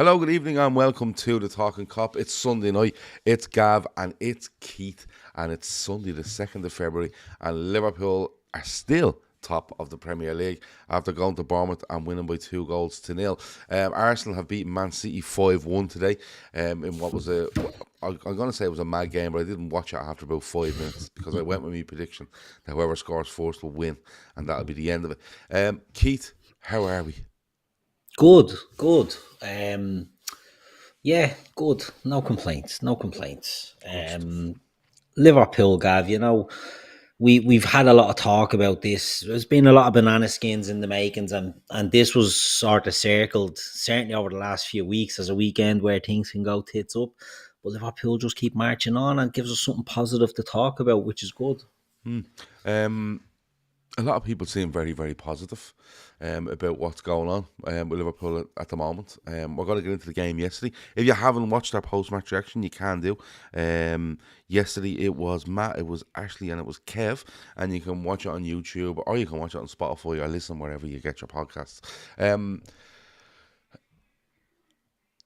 Hello, good evening, and welcome to the Talkin Kop. It's Sunday night. It's Gav and it's Keith, and it's Sunday, the 2nd of February, and Liverpool are still top of the Premier League after going to Bournemouth and winning by 2-0. Arsenal have beaten Man City 5-1 today in what was I'm going to say it was a mad game, but I didn't watch it after about 5 minutes because I went with my prediction that whoever scores first will win, and that'll be the end of it. Keith, how are we? Good. Yeah, good. No complaints. Liverpool, Gav, we've had a lot of talk about this. There's been a lot of banana skins in the makings, and this was sort of circled, certainly over the last few weeks, as a weekend where things can go tits up. But Liverpool just keep marching on and gives us something positive to talk about, which is good. A lot of people seem very, very positive about what's going on with Liverpool at the moment. We're going to get into the game yesterday. If you haven't watched our post-match reaction, you can do. Yesterday it was Matt, it was Ashley, and it was Kev, and you can watch it on YouTube or you can watch it on Spotify or listen wherever you get your podcasts.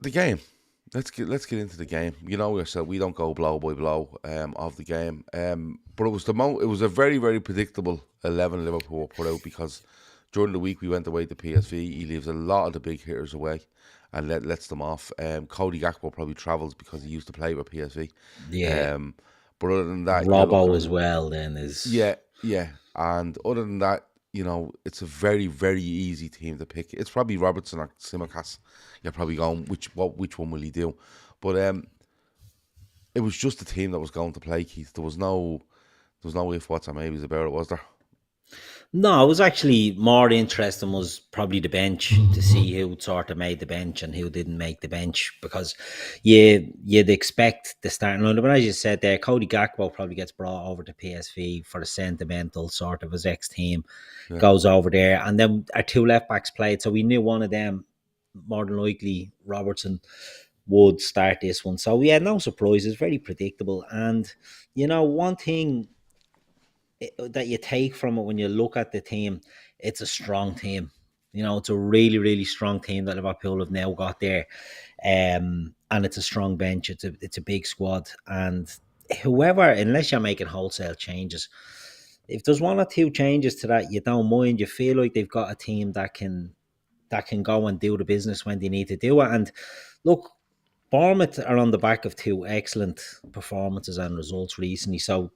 The game. Let's get into the game. You know yourself, we don't go blow by blow of the game. But it was a very, very predictable 11 Liverpool put out because during the week we went away to PSV. He leaves a lot of the big hitters away and lets them off. Cody Gakpo probably travels because he used to play with PSV. Yeah. But other than that, Robbo as well then is... Yeah. And other than that, it's a very, very easy team to pick. It's probably Robertson or Tsimikas. You're probably going, which one will he do? But it was just a team that was going to play, Keith. There was no if, whats, or maybes about it, was there? No, it was actually more interesting was probably the bench to see who sort of made the bench and who didn't make the bench, because you'd expect the starting line. But as you said there, Cody Gakpo probably gets brought over to PSV for the sentimental sort of his ex-team, goes over there, and then our two left-backs played, so we knew one of them, more than likely Robertson, would start this one. So yeah, no surprises, very predictable. And one thing that you take from it when you look at the team, it's a strong team. It's a really, really strong team that Liverpool have now got there. And it's a strong bench. It's a big squad. And whoever, unless you're making wholesale changes, if there's one or two changes to that, you don't mind. You feel like they've got a team that can go and do the business when they need to do it. And look, Bournemouth are on the back of two excellent performances and results recently. So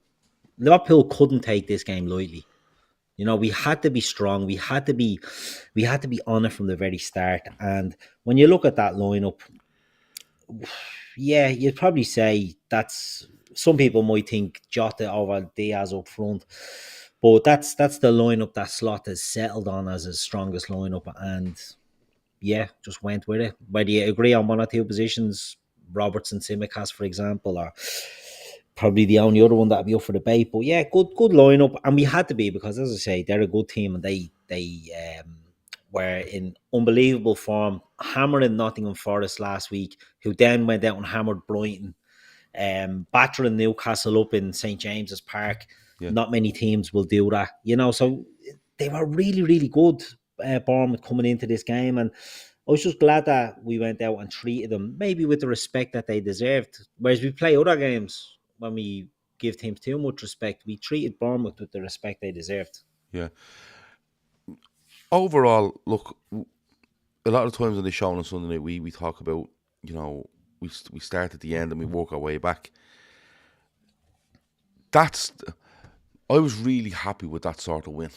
Liverpool couldn't take this game lightly. We had to be strong. We had to be on it from the very start. And when you look at that lineup, yeah, you'd probably say that's, some people might think Jota over Diaz up front, but that's the lineup that Slot has settled on as his strongest lineup, and yeah, just went with it. Whether you agree on one or two positions, Robertson, Tsimikas, for example, or probably the only other one that'd be up for debate. But yeah, good lineup, and we had to be, because as I say, they're a good team, and they were in unbelievable form, hammering Nottingham Forest last week, who then went out and hammered Brighton, battering Newcastle up in St James's Park. Yeah. Not many teams will do that, So they were really, really good, Bournemouth, coming into this game, and I was just glad that we went out and treated them maybe with the respect that they deserved. Whereas we play other games, when we give teams too much respect, we treated Bournemouth with the respect they deserved. Yeah. Overall, look, a lot of times on the show on Sunday night, we talk about, we start at the end and we work our way back. I was really happy with that sort of win,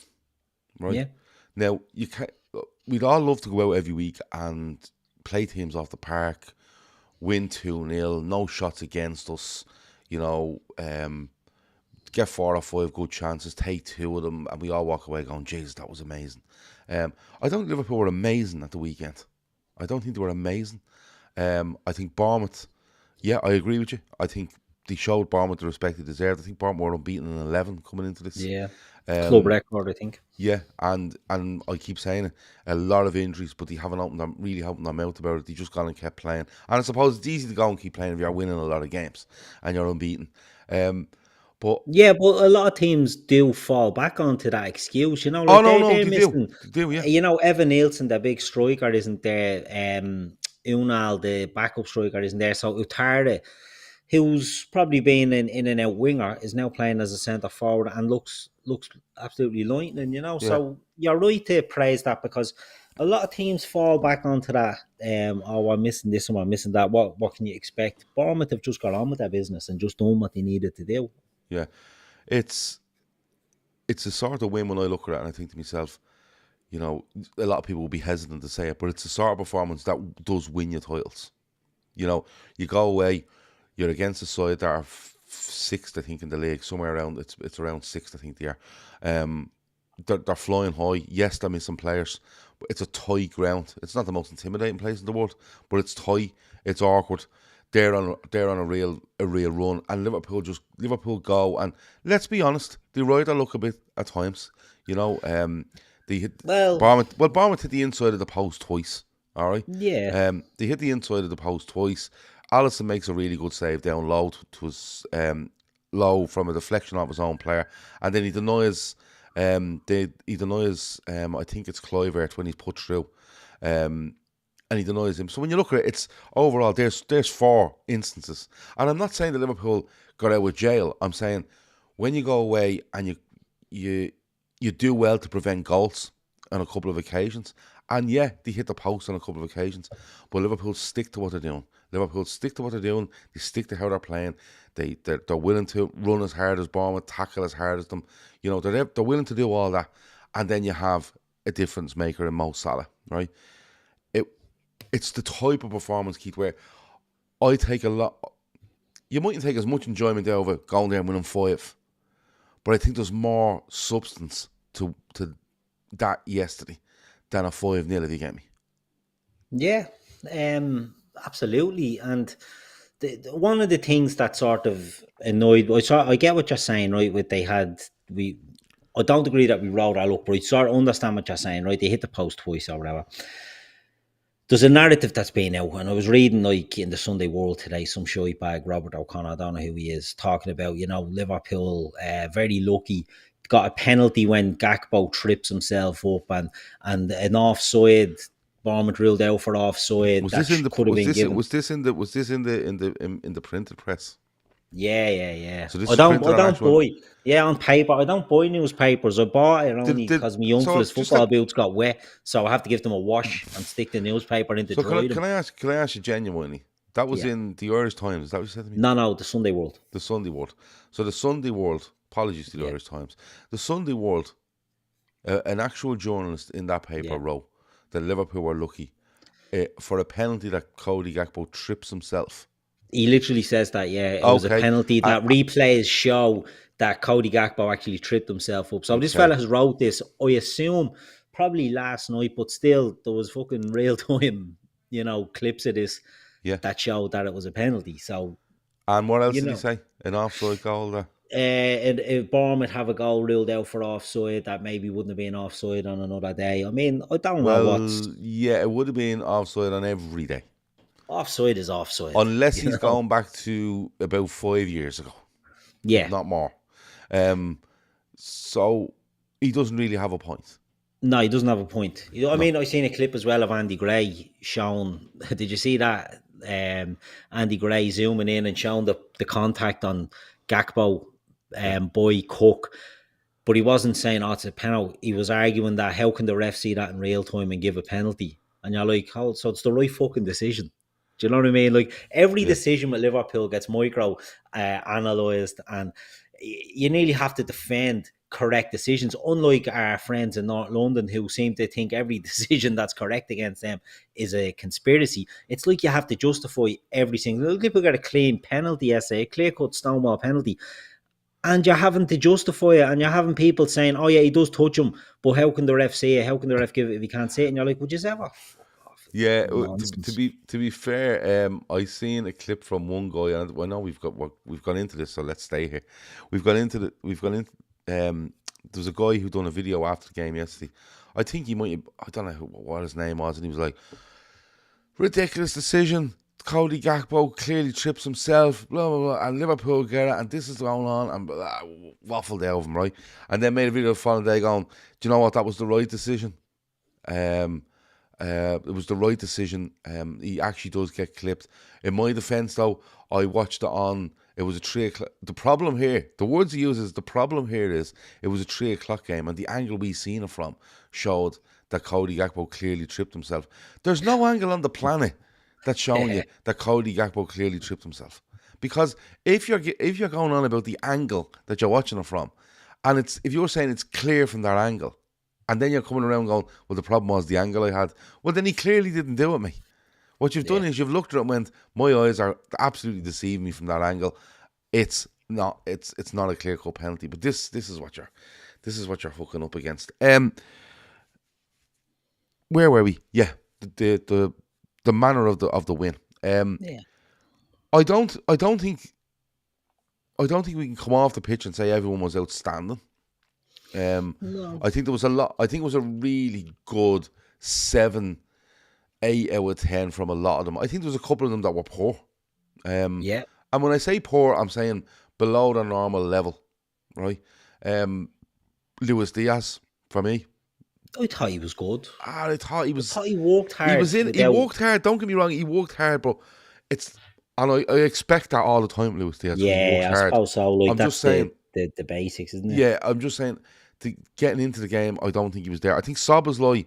right? Yeah. Now, we'd all love to go out every week and play teams off the park, win 2-0, no shots against us, get 4 or 5 good chances, take 2 of them, and we all walk away going, Jesus, that was amazing. I don't think Liverpool were amazing at the weekend. I don't think they were amazing. I think Bournemouth, yeah, I agree with you. I think they showed Bournemouth the respect they deserved. I think Bournemouth were unbeaten in 11 coming into this. Yeah. Club record, I think. Yeah, and I keep saying it, a lot of injuries, but they haven't really opened their mouth about it. They just gone and kept playing. And I suppose it's easy to go and keep playing if you're winning a lot of games and you're unbeaten. But a lot of teams do fall back onto that excuse, they're missing. They do, yeah. Evan Nielsen, the big striker, isn't there. Unal, the backup striker, isn't there. So Utara, who's probably been in and out winger, is now playing as a centre forward and looks absolutely lightning, you know. Yeah. So you're right to praise that, because a lot of teams fall back onto that. Oh, I'm missing this one, I'm missing that. What can you expect? Bournemouth have just got on with their business and just done what they needed to do. Yeah. It's a sort of win when I look at it and I think to myself, you know, a lot of people will be hesitant to say it, but it's a sort of performance that does win you titles. You know, you go away, you're against a side that are sixth, I think, in the league, somewhere around, it's around sixth, I think they are. They're flying high. Yes, they're missing players, but it's a tight ground. It's not the most intimidating place in the world, but it's tight, it's awkward. They're on a real run, and Liverpool go, and let's be honest, they ride their luck a bit at times. You know, they hit Bournemouth. Well, Bournemouth hit the inside of the post twice. All right. Yeah. They hit the inside of the post twice. Alisson makes a really good save down low to his low from a deflection of his own player, and then he denies. I think it's Kluivert when he's put through. And he denies him. So when you look at it, it's overall there's 4 instances. And I'm not saying that Liverpool got out with jail. I'm saying when you go away and you do well to prevent goals on a couple of occasions. And yeah, they hit the post on a couple of occasions. But Liverpool stick to what they're doing. They stick to how they're playing. They're willing to run as hard as Bournemouth, tackle as hard as them. You know, they're willing to do all that. And then you have a difference maker in Mo Salah, right? It's the type of performance, Keith, where I take a lot. You mightn't take as much enjoyment out of it going there and winning 5, but I think there's more substance to that yesterday than a 5-0 if you get me. Yeah, absolutely. And one of the things that sort of annoyed, I get what you're saying, right? I don't agree that we rolled our luck, but I sort of understand what you're saying, right? They hit the post twice or whatever. There's a narrative that's been out, and I was reading like in the Sunday World today, some shite bag, Robert O'Connor, I don't know who he is, talking about, you know, Liverpool, very lucky, got a penalty when Gakpo trips himself up, and an offside, Bournemouth ruled out for offside. Was this in the printed press? Yeah. So I don't buy. Yeah, on paper, I don't buy newspapers. I bought it only because my uncle's football boots got wet, so I have to give them a wash and stick the newspaper into dry. Can I ask you genuinely? That was in the Irish Times. Is that what you said to me? No, the Sunday World. The Sunday World. So the Sunday World. Apologies to the Irish Times. The Sunday World. An actual journalist in that paper wrote that Liverpool were lucky for a penalty that Cody Gakpo trips himself. He literally says that, it was a penalty that replays show that Cody Gakpo actually tripped himself up. So this fella has wrote this, I assume, probably last night, but still, there was fucking real-time, you know, clips of this that showed that it was a penalty. So, and what else did he say? An offside goal there? If Bournemouth have a goal ruled out for offside, that maybe wouldn't have been offside on another day. I mean, I don't know what's... Yeah, it would have been offside on every day. Offside is offside. Unless he's going back to about 5 years ago. Yeah. Not more. So he doesn't really have a point. No, he doesn't have a point. I mean, I've seen a clip as well of Andy Gray showing... Did you see that? Andy Gray zooming in and showing the contact on Gakpo by Cook. But he wasn't saying, it's a penalty. He was arguing that how can the ref see that in real time and give a penalty? And you're like, so it's the right fucking decision. Do you know what I mean? Like, every decision with Liverpool gets micro analysed, and you nearly have to defend correct decisions, unlike our friends in North London who seem to think every decision that's correct against them is a conspiracy. It's like you have to justify every single... People got a clean penalty essay, a clear-cut Stonewall penalty, and you're having to justify it, and you're having people saying, oh yeah, he does touch him, but how can the ref say it? How can the ref give it if he can't say it? And you're like, would you ever... Yeah, to be fair, I seen a clip from one guy, and I know we've gone into this, so let's stay here. There was a guy who done a video after the game yesterday. I think he might, I don't know what his name was, and he was like, ridiculous decision. Cody Gakpo clearly trips himself, blah blah blah, and Liverpool get it, and this is going on, and waffled out of him, right? And then made a video the following day going, do you know what? That was the right decision. It was the right decision. He actually does get clipped. In my defence, though, I watched it on. It was a 3 o'clock. The problem here, the words he uses, the problem here is it was a 3 o'clock game, and the angle we seen it from showed that Cody Gakpo clearly tripped himself. There's no angle on the planet that's showing you that Cody Gakpo clearly tripped himself. Because if you're going on about the angle that you're watching it from, and if you're saying it's clear from that angle, and then you're coming around going, well, the problem was the angle I had. Well, then he clearly didn't do it, mate. What you've done is you've looked at it and went, my eyes are absolutely deceiving me from that angle. It's not a clear cut penalty, but this is what you're hooking up against. Where were we? Yeah, the manner of the win. I don't think we can come off the pitch and say everyone was outstanding. No. I think there was a lot. I think it was a really good 7, 8 out of 10 from a lot of them. I think there was a couple of them that were poor. And when I say poor, I'm saying below the normal level, right? Luis Diaz, for me. I thought he was good. I thought he was. I thought he worked hard. He worked hard. Don't get me wrong. He worked hard, but I expect that all the time, Luis Diaz. Yeah, I suppose so. Like, I'm that's just saying the basics, isn't it? Yeah, I'm just saying. Getting into the game, I don't think he was there. I think Szoboszlai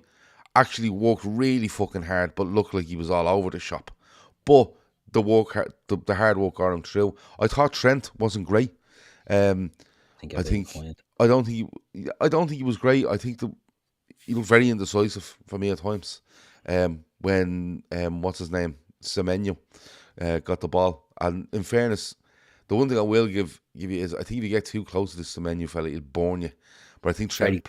actually worked really fucking hard, but looked like he was all over the shop. But the hard work got him through. I thought Trent wasn't great. I don't think he was great. I think he looked very indecisive for me at times. When what's his name, Semenyo, got the ball. And in fairness, the one thing I will give you is I think if you get too close to this Semenyo fella, he'll burn you. But I think Trent he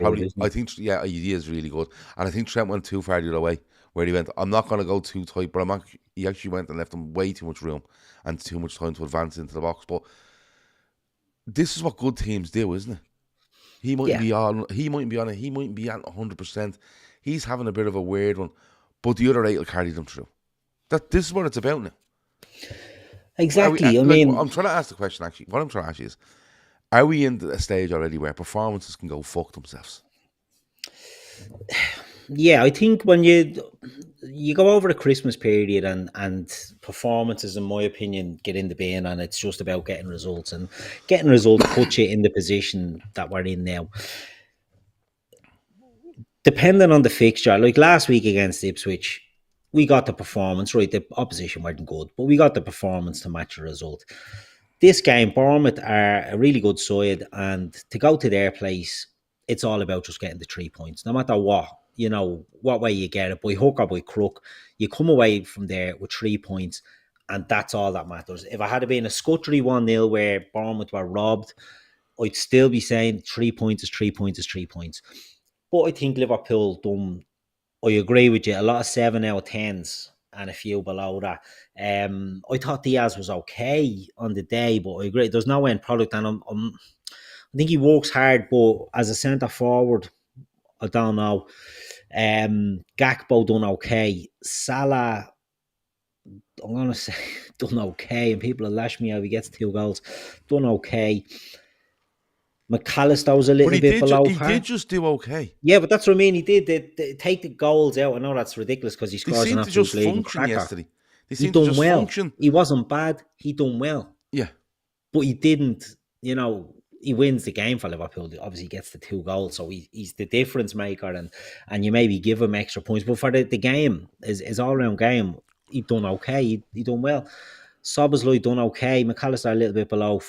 is really good. And I think Trent went too far the other way, where he went, I'm not going to go too tight, but he actually went and left him way too much room and too much time to advance into the box. But this is what good teams do, isn't it? He mightn't be on it. He mightn't be at 100%. He's having a bit of a weird one, but the other 8 will carry them through. This is what it's about now. Exactly. I'm trying to ask the question, actually. What I'm trying to ask you is, are we in a stage already where performances can go fuck themselves? Yeah, I think when you go over the Christmas period and performances, in my opinion, get in the bin, and it's just about getting results, and getting results puts you in the position that we're in now. Depending on the fixture, like last week against Ipswich, we got the performance, right? The opposition weren't good, but we got the performance to match the result. This game, Bournemouth are a really good side, and to go to their place, it's all about just getting the 3 points. No matter what way you get it, by hook or by crook, you come away from there with 3 points, and that's all that matters. If I had been a scuttery 1-0 where Bournemouth were robbed, I'd still be saying 3 points is 3 points is 3 points. But I think Liverpool done, I agree with you, a lot of 7 out of 10s and a few below that. I thought Diaz was okay on the day, but I agree, there's no end product, and I think he works hard, but as a centre forward, I don't know. Gakpo done okay. Salah, I'm going to say, done okay, and people will lash me out if he gets 2 goals. Done okay. McAllister was a little bit below par. He did just do okay. Yeah, but that's what I mean. He did they take the goals out. I know that's ridiculous because he scores an absolute bleeding cracker. Yesterday. He done well. He wasn't bad. He done well. Yeah. But he didn't, he wins the game for Liverpool. Obviously, he gets the 2 goals, so he's the difference maker, and you maybe give him extra points. But for the game, his all-round game, he done okay. He done well. Szoboszlai done okay. McAllister a little bit below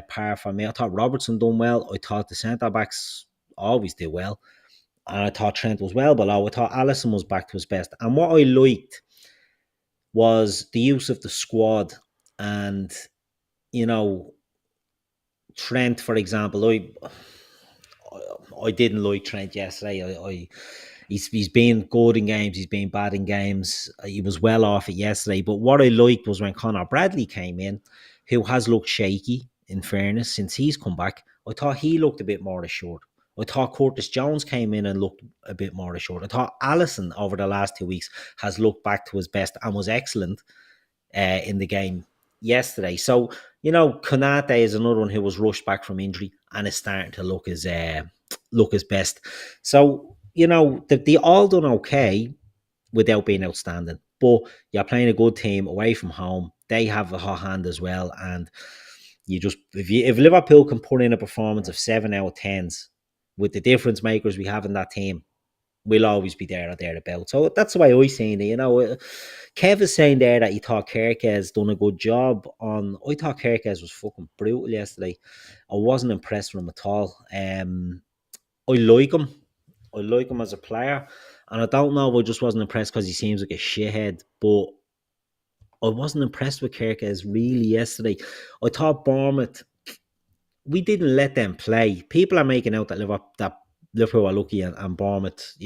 par for me. I thought Robertson done well. I thought the centre-backs always did well. And I thought Trent was well below. I thought Alisson was back to his best. And what I liked was the use of the squad. And, Trent, for example, I didn't like Trent yesterday. He's been good in games, he's been bad in games. He was well off it yesterday. But what I liked was when Conor Bradley came in, who has looked shaky, in fairness, since he's come back. I thought he looked a bit more assured. I thought Curtis Jones came in and looked a bit more assured. I thought Alisson over the last 2 weeks has looked back to his best and was excellent in the game yesterday. So, Konate is another one who was rushed back from injury and is starting to look his best. So, they all done okay. without being outstanding. But you're playing a good team away from home. They have a hot hand as well, and you just if Liverpool can put in a performance of 7 out of 10s with the difference makers we have in that team, we'll always be there or thereabouts. So that's the way I seen it. Kev is saying there that he thought Kerkez done a good job on. I thought Kerkez was fucking brutal yesterday. I wasn't impressed with him at all. I like him. I like him as a player, and I don't know. I just wasn't impressed because he seems like a shithead. But I wasn't impressed with Kerkez really yesterday. I thought Bournemouth, we didn't let them play. People are making out that Liverpool were lucky and Bournemouth,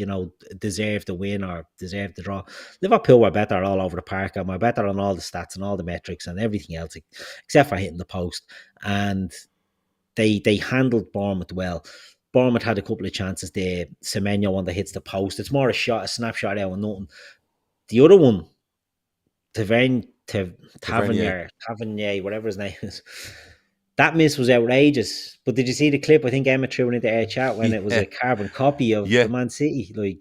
deserved the win or deserved the draw. Liverpool were better all over the park and were better on all the stats and all the metrics and everything else, except for hitting the post. And they handled Bournemouth well. Bournemouth had a couple of chances there. Semenyo one that hits the post. It's more a snapshot out of nothing. The other one, Tavernier, whatever his name is. That miss was outrageous. But did you see the clip? I think Emma threw it into our chat when it was a carbon copy of the Man City.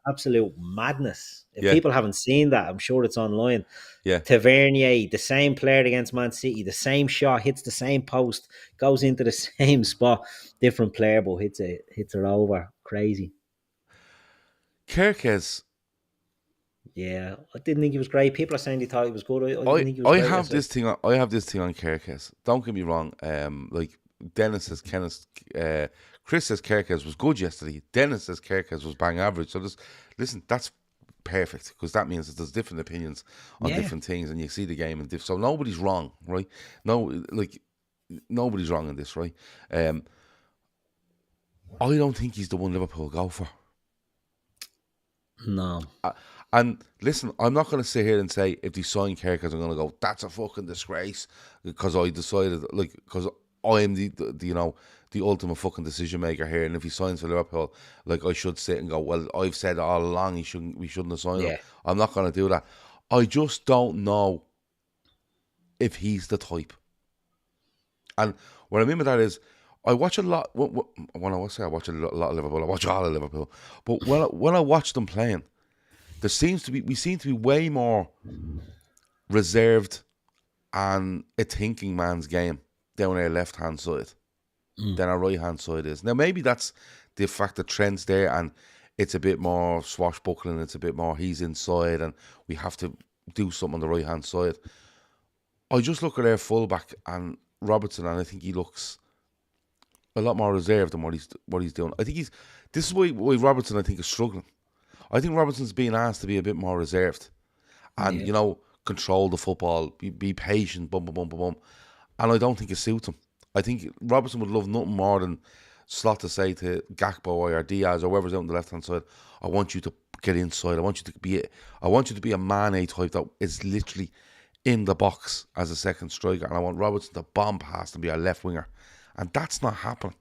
Absolute madness. If people haven't seen that, I'm sure it's online. Tavernier, the same player against Man City, the same shot, hits the same post, goes into the same spot, different player, but hits it over. Crazy. Kerkez. Yeah, I didn't think he was great. People are saying they thought he was good. I didn't think he was great. I have this thing on Kerkez. Don't get me wrong. Like Dennis says, Chris says Kerkez was good yesterday. Dennis says Kerkez was bang average. So listen, that's perfect because that means that there's different opinions on different things, and you see the game and so nobody's wrong, right? Nobody's wrong in this, right? I don't think he's the one Liverpool go for. No. And listen, I'm not going to sit here and say if they sign Kerkez, I'm going to go, that's a fucking disgrace because I decided, because I am the ultimate fucking decision maker here. And if he signs for Liverpool, I should sit and go, well, I've said all along we shouldn't have signed him. I'm not going to do that. I just don't know if he's the type. And what I mean by that is, I watch a lot. When I say I watch a lot of Liverpool, I watch all of Liverpool. But when I watch them playing, we seem to be way more reserved and a thinking man's game down our left hand side than our right hand side is. Now maybe that's the fact that Trent's there and it's a bit more swashbuckling. It's a bit more he's inside and we have to do something on the right hand side. I just look at our fullback and Robertson, and I think he looks a lot more reserved than what he's doing. I think this is why Robertson I think is struggling. I think Robertson's being asked to be a bit more reserved and, control the football, be patient, bum. And I don't think it suits him. I think Robertson would love nothing more than Slot to say to Gakpo or Diaz or whoever's out on the left-hand side, I want you to get inside. I want you to be a Mane type that is literally in the box as a second striker. And I want Robertson to bomb past and be a left winger. And that's not happening.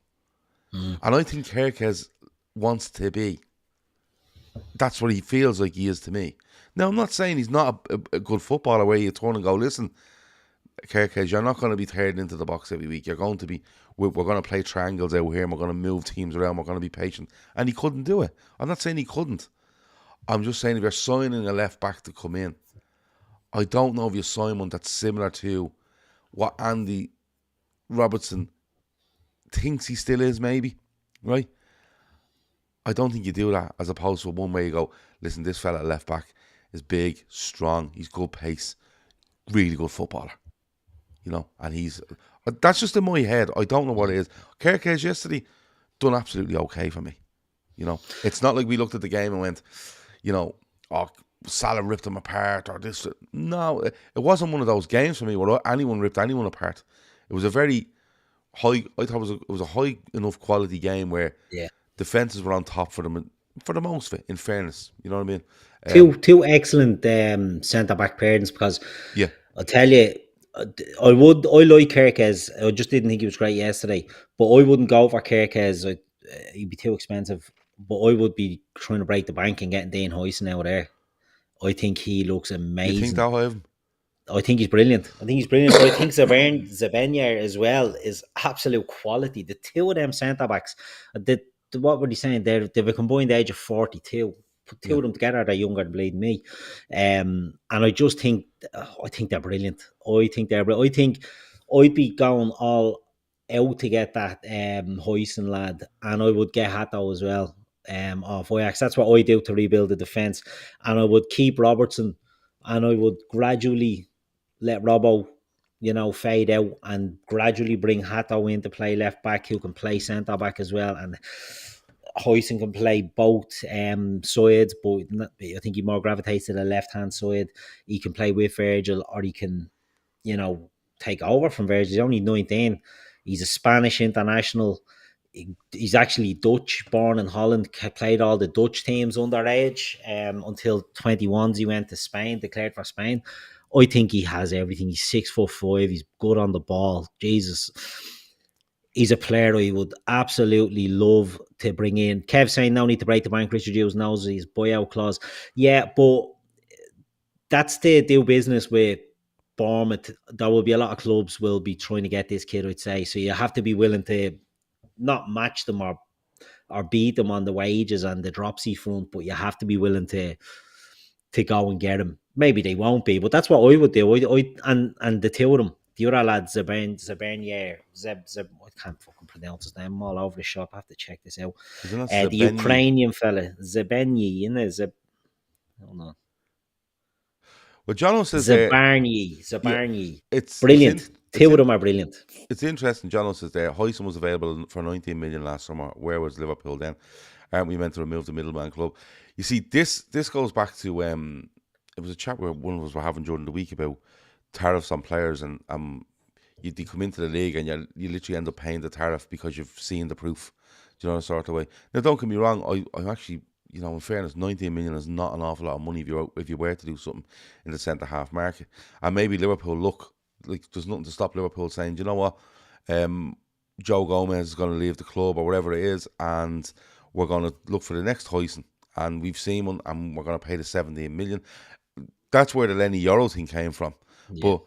And I think Kerkez wants to be. That's what he feels like he is to me. Now, I'm not saying he's not a good footballer where you turn and go, listen, Kerkez, you're not going to be teared into the box every week. We're going to play triangles out here and we're going to move teams around. We're going to be patient. And he couldn't do it. I'm not saying he couldn't. I'm just saying if you're signing a left back to come in, I don't know if you sign one that's similar to what Andy Robertson thinks he still is, maybe, right? I don't think you do that as opposed to one where you go, listen, this fella at left back is big, strong, he's good pace, really good footballer, and that's just in my head. I don't know what it is. Kerkez yesterday done absolutely okay for me. It's not like we looked at the game and went, Salah ripped him apart or this. No, it wasn't one of those games for me where anyone ripped anyone apart. It was a very high, I thought it was a high enough quality game where defences were on top for them, for the most of it, in fairness. You know what I mean? Two excellent centre-back pairings because I'll tell you, I like Kerkez. I just didn't think he was great yesterday, but I wouldn't go for Kerkez. He'd be too expensive, but I would be trying to break the bank and getting Dane Huyson out there. I think he looks amazing. You think that high of him? I think he's brilliant. But I think Zabenya as well is absolute quality. The two of them centre-backs, what were they saying? They've a combined age of 42. Put two of them together, they're younger than bleeding me. And I just think, they're brilliant. I think I'd be going all out to get that Hoyson lad, and I would get Hatto as well off Ajax. That's what I do to rebuild the defence. And I would keep Robertson, and I would gradually let Robbo, fade out, and gradually bring Hatto in to play left back, who can play centre back as well. And Hoyson can play both sides, but I think he more gravitates to the left hand side. He can play with Virgil, or he can, take over from Virgil. He's only 19. He's a Spanish international. He's actually Dutch, born in Holland, played all the Dutch teams underage until 21s. He went to Spain, declared for Spain. I think he has everything. He's 6'5". He's good on the ball. Jesus. He's a player I would absolutely love to bring in. Kev saying no need to break the bank. Richard Hughes knows his buyout clause. Yeah, but that's the do business with Bournemouth. There will be a lot of clubs will be trying to get this kid, I'd say. So you have to be willing to not match them or beat them on the wages and the dropsy front, but you have to be willing to go and get him. Maybe they won't be, but that's what I would do. And the two of them, the other lad, Zabernier, I can't fucking pronounce his name. I'm all over the shop. I have to check this out. The Ukrainian fella, Zabenyi, hold on. Well, Jono says Zabarny. It's brilliant. Two of them are brilliant. It's interesting. Jono says there, Hoyson was available for 19 million last summer. Where was Liverpool then? Aren't we meant to remove the middleman club? You see, this goes back to it was a chat where one of us were having during the week about tariffs on players, and you come into the league and you literally end up paying the tariff because you've seen the proof. Do you know, the sort of way? Now, don't get me wrong. I'm actually, in fairness, 19 million is not an awful lot of money if you were to do something in the centre half market. And maybe Liverpool look like there's nothing to stop Liverpool saying, you know what, Joe Gomez is going to leave the club or whatever it is, and we're going to look for the next Hoyson, and we've seen one, and we're going to pay the 17 million. That's where the Lenny Euro thing came from. Yeah. But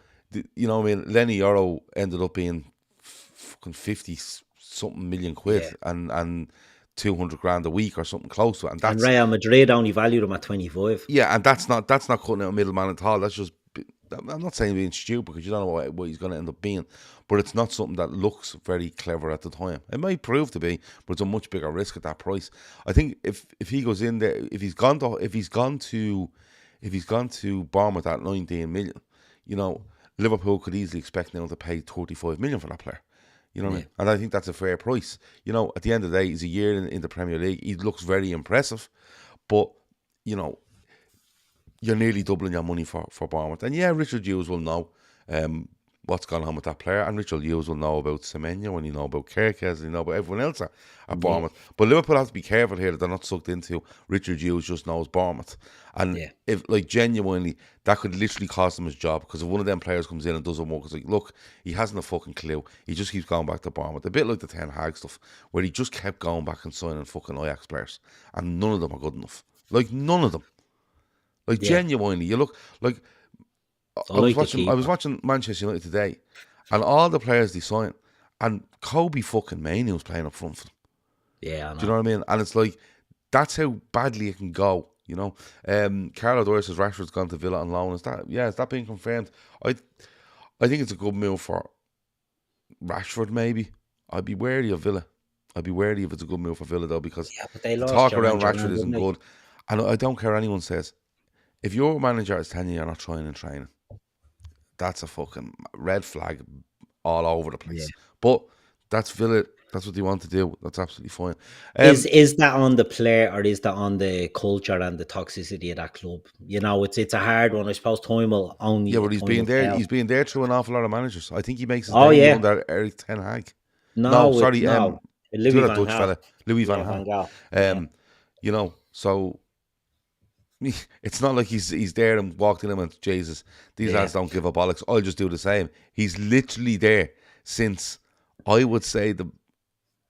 Lenny Euro ended up being fucking 50 something million quid, and 200 grand a week or something close to it. And Real Madrid only valued him at 25. Yeah, and that's not cutting out a middleman at all. That's just, I'm not saying being stupid, because you don't know what he's going to end up being, but it's not something that looks very clever at the time. It might prove to be, but it's a much bigger risk at that price. I think if he goes in there, if he's gone to Bournemouth at 19 million, Liverpool could easily expect now to pay 35 million for that player. You know what I mean? And I think that's a fair price. At the end of the day, he's a year in the Premier League. He looks very impressive, but you're nearly doubling your money for Bournemouth. And yeah, Richard Hughes will know what's going on with that player, and Richard Hughes will know about Semenyo, and know about Kerkez, and know about everyone else at Bournemouth. But Liverpool have to be careful here that they're not sucked into Richard Hughes just knows Bournemouth. And if, genuinely, that could literally cost him his job, because if one of them players comes in and doesn't work, it's like, look, he hasn't a fucking clue. He just keeps going back to Bournemouth. A bit like the Ten Hag stuff, where he just kept going back and signing fucking Ajax players, and none of them are good enough. None of them. Genuinely, you look like. I was watching Manchester United today, and all the players they signed, and Kobe fucking Mainoo was playing up front for them. Yeah, I know. Do you know what I mean? And it's like, that's how badly it can go. Carlo Dwyer says Rashford's gone to Villa on loan. Is that being confirmed? I think it's a good move for Rashford. Maybe I'd be wary of Villa. I'd be wary if it's a good move for Villa though, because the talk around Rashford isn't good, and I don't care what anyone says. If your manager is telling you you're not trying and training, that's a fucking red flag all over the place. Yeah. But that's Villa. That's what they want to do. That's absolutely fine. Is that on the player, or is that on the culture and the toxicity of that club? It's a hard one. I suppose time will only. Yeah, but he's been there. He's been there through an awful lot of managers. I think he makes his debut under Eric Ten Hag. Louis Dutch fella, Louis van Gaal. So. It's not like he's there and walked in and went, Jesus, these lads don't give a bollocks, I'll just do the same. He's literally there since, I would say,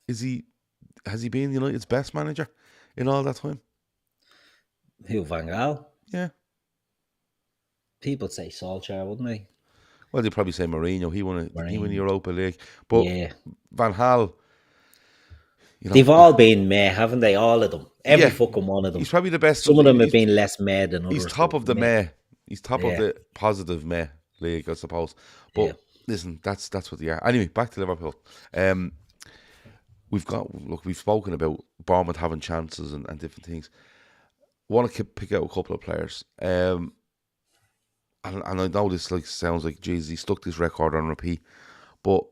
has he been United's best manager in all that time? Who, Van Gaal? Yeah. People say Solskjaer, wouldn't they? Well, they'd probably say Mourinho. He won the Europa League. But Van Gaal, They've all been meh, haven't they? All of them. Every Yeah, fucking one of them. he's probably the best. Some of them have been less meh than He's others, top but of the meh. meh. He's top of Yeah, the positive meh league, I suppose. yeah. But listen, that's what they are. Anyway, back to Liverpool. Um, we've spoken about Bournemouth having chances and different things. I want to pick out a couple of players. And I know this sounds like Jesus, he stuck this record on repeat, but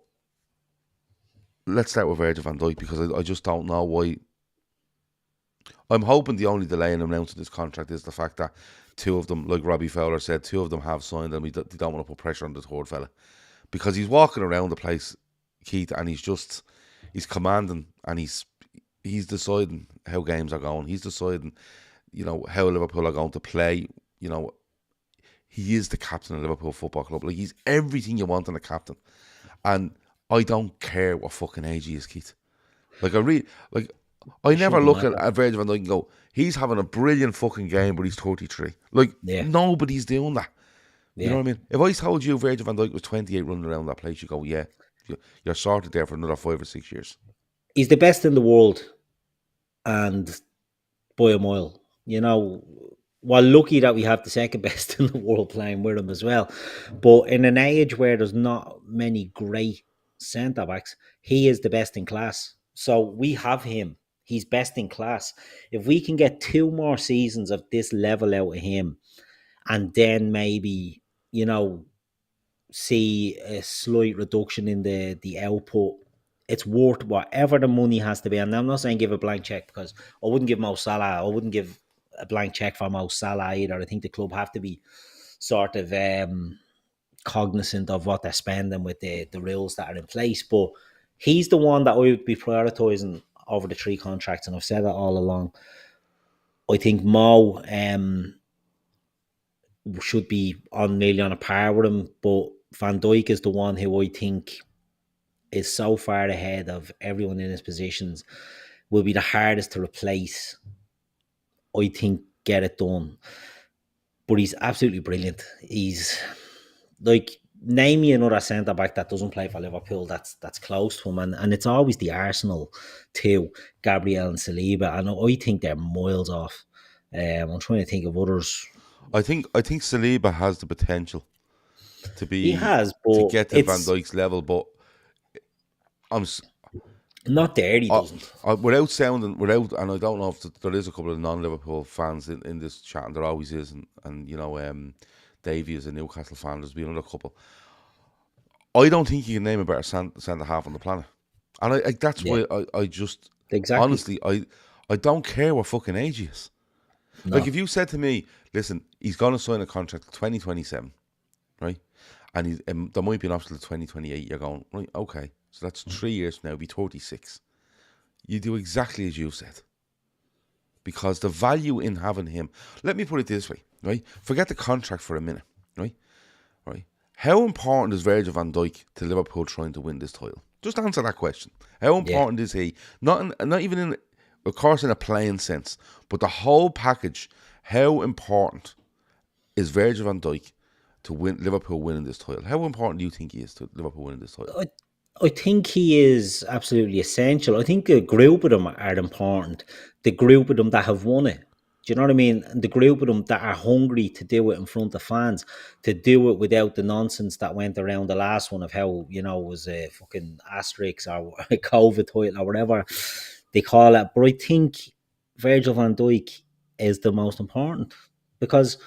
let's start with Virgil van Dijk because I just don't know why. I'm hoping the only delay in announcing this contract is the fact that two of them, like Robbie Fowler said, two of them have signed and they don't want to put pressure on the third fella because he's walking around the place, Keith, and he's commanding and he's deciding how games are going. He's deciding, how Liverpool are going to play. He is the captain of Liverpool Football Club. Like, he's everything you want in a captain. And I don't care what fucking age he is, Keith. I never look at Virgil van Dijk and go, he's having a brilliant fucking game, but he's 33. Nobody's doing that. You know what I mean? If I told you Virgil van Dijk was 28 running around that place, you go, yeah, you're sorted there for another 5 or 6 years. He's the best in the world, and by a mile. We're lucky that we have the second best in the world playing with him as well. But in an age where there's not many great centre backs, he is the best in class. So we have him. He's best in class. If we can get 2 more seasons of this level out of him, and then maybe, see a slight reduction in the output, it's worth whatever the money has to be. And I'm not saying give a blank check, because I wouldn't give Mo Salah. I wouldn't give a blank check for Mo Salah either. I think the club have to be sort of cognizant of what they're spending with the rules that are in place. But he's the one that I would be prioritising over the 3 contracts, and I've said that all along. I think Mo should be nearly on a par with him, but Van Dijk is the one who I think is so far ahead of everyone in his positions, will be the hardest to replace. I think get it done. But he's absolutely brilliant. He's like, name me another centre back that doesn't play for Liverpool that's close to him, and it's always the Arsenal two, Gabriel and Saliba, and I think they're miles off. I'm trying to think of others. I think Saliba has the potential to be to get to Van Dijk's level, but I'm not there. He doesn't. And I don't know if there is a couple of non-Liverpool fans in this chat, and there always is, and Davey is a Newcastle fan. There's been another couple. I don't think you can name a better centre half on the planet, and that's why I just honestly I don't care what fucking age he is. No. Like, if you said to me, listen, he's going to sign a contract 2027, right? And there might be an option to 2028. You're going, right, okay. So that's 3 years from now, be 36. You do exactly as you said. Because the value in having him, let me put it this way, right? Forget the contract for a minute, right? Right? How important is Virgil van Dijk to Liverpool trying to win this title? Just answer that question. How important is he? Not even in, of course, in a playing sense, but the whole package. How important is Virgil van Dijk to win Liverpool winning this title? How important do you think he is to Liverpool winning this title? I think he is absolutely essential. I think the group of them are important. The group of them that have won it. Do you know what I mean? And the group of them that are hungry to do it in front of fans, to do it without the nonsense that went around the last one of how, it was a fucking asterisk or a COVID title or whatever they call it. But I think Virgil van Dijk is the most important, because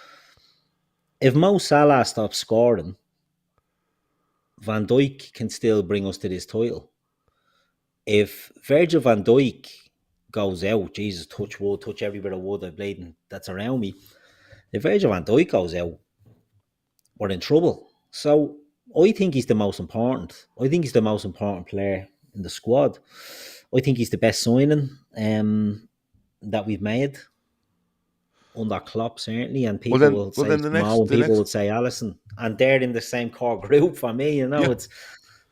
if Mo Salah stops scoring, Van Dijk can still bring us to this title. If Virgil van Dijk goes out, Jesus, touch wood, touch every bit of wood I've laid that's around me. If Virgil van Dijk goes out, we're in trouble. So I think he's the most important. I think he's the most important player in the squad. I think he's the best signing that we've made under Klopp, certainly, and people will say Mo, and people would say Alisson, and they're in the same core group for me.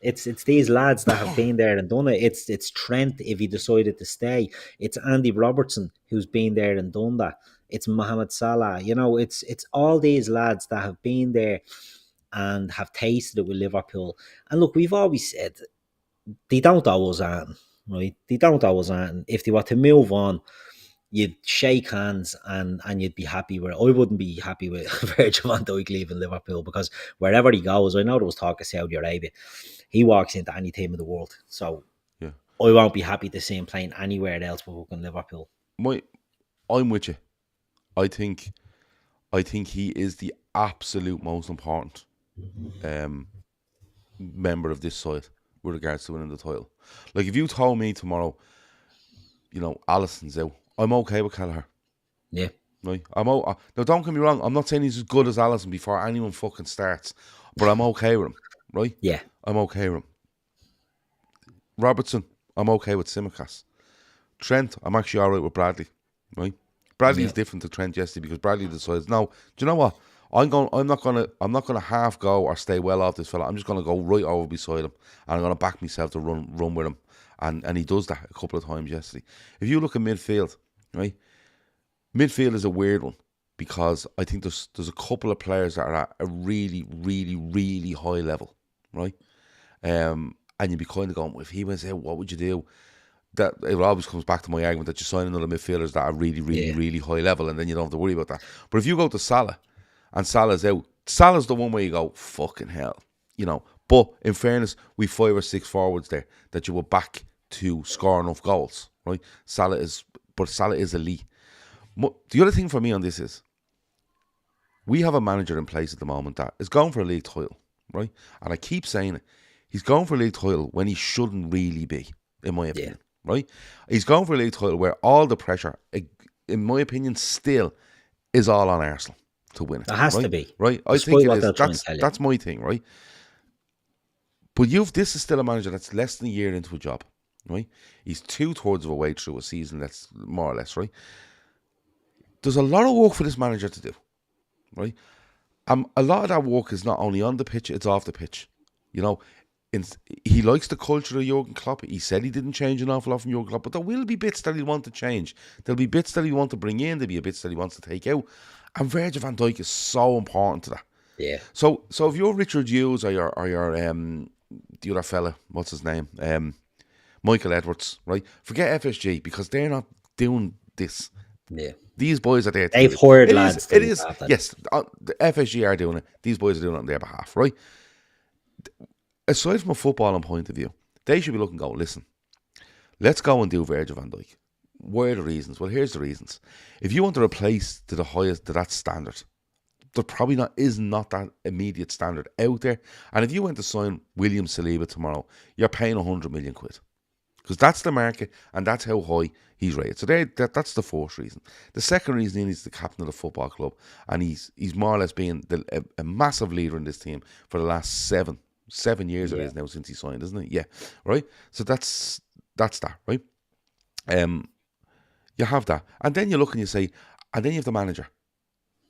It's these lads that have been there and done it. It's Trent, if he decided to stay. It's Andy Robertson, who's been there and done that. It's Mohamed Salah. It's all these lads that have been there and have tasted it with Liverpool. And look, we've always said they don't owe us on. right? They don't always, and if they were to move on, you'd shake hands and you'd be happy with it. I wouldn't be happy with Virgil van Dijk leaving Liverpool, because wherever he goes, I know there was talk of Saudi Arabia, he walks into any team in the world. So Yeah. I won't be happy to see him playing anywhere else but fucking Liverpool. I'm with you. I think he is the absolute most important member of this side with regards to winning the title. Like, if you told me tomorrow, Alisson's out, I'm okay with Kelleher. Yeah. Right? Now, don't get me wrong, I'm not saying he's as good as Alisson before anyone fucking starts, but I'm okay with him, right? Yeah. I'm okay with him. Robertson, I'm okay with Tsimikas. Trent, I'm actually all right with Bradley, right? Bradley is different to Trent yesterday, because Bradley decides, no, do you know what? I'm not gonna half go or stay well off this fella. I'm just gonna go right over beside him, and I'm gonna back myself to run with him. And he does that a couple of times yesterday. If you look at midfield, right? Midfield is a weird one, because I think there's a couple of players that are at a really, really, really high level, right? And you'd be kind of going, well, if he went out, what would you do? That it always comes back to my argument that you sign another midfielders that are really, really, really high level, and then you don't have to worry about that. But if you go to Salah, and Salah's out, Salah's the one where you go, fucking hell, But in fairness, we 5 or 6 forwards there that you were back to score enough goals, right? Salah is elite. The other thing for me on this is, we have a manager in place at the moment that is going for a league title, right? And I keep saying it, he's going for a league title when he shouldn't really be, in my opinion. Right? He's going for a league title where all the pressure, in my opinion, still is all on Arsenal to win it. It has right? to be. Right? I think it is. That's my thing, right? But this is still a manager that's less than a year into a job, right? He's 2/3 of a way through a season, that's more or less, right? There's a lot of work for this manager to do, right? A lot of that work is not only on the pitch, it's off the pitch. He likes the culture of Jurgen Klopp. He said he didn't change an awful lot from Jurgen Klopp, but there will be bits that he'll want to change. There'll be bits that he want to bring in. There'll be bits that he wants to take out. And Virgil van Dijk is so important to that. Yeah. So if you're Richard Hughes or your the other fella, what's his name, Michael Edwards, right? Forget FSG, because they're not doing this. Yeah. These boys are there. They've hired lads. It is. Yes, the FSG are doing it. These boys are doing it on their behalf, right? Aside from a footballing point of view, they should be looking, go, listen, let's go and do Virgil van Dijk. What are the reasons? Well, here's the reasons. If you want to replace to that standard, there probably is not that immediate standard out there. And if you went to sign William Saliba tomorrow, you're paying 100 million quid. Because that's the market, and that's how high he's rated. So that's the first reason. The second reason, he's the captain of the football club, and he's more or less been a massive leader in this team for the last 7 years it is now since he signed, isn't it? Yeah, right? So that's that, right? You have that. And then you look and you say, and then you have the manager,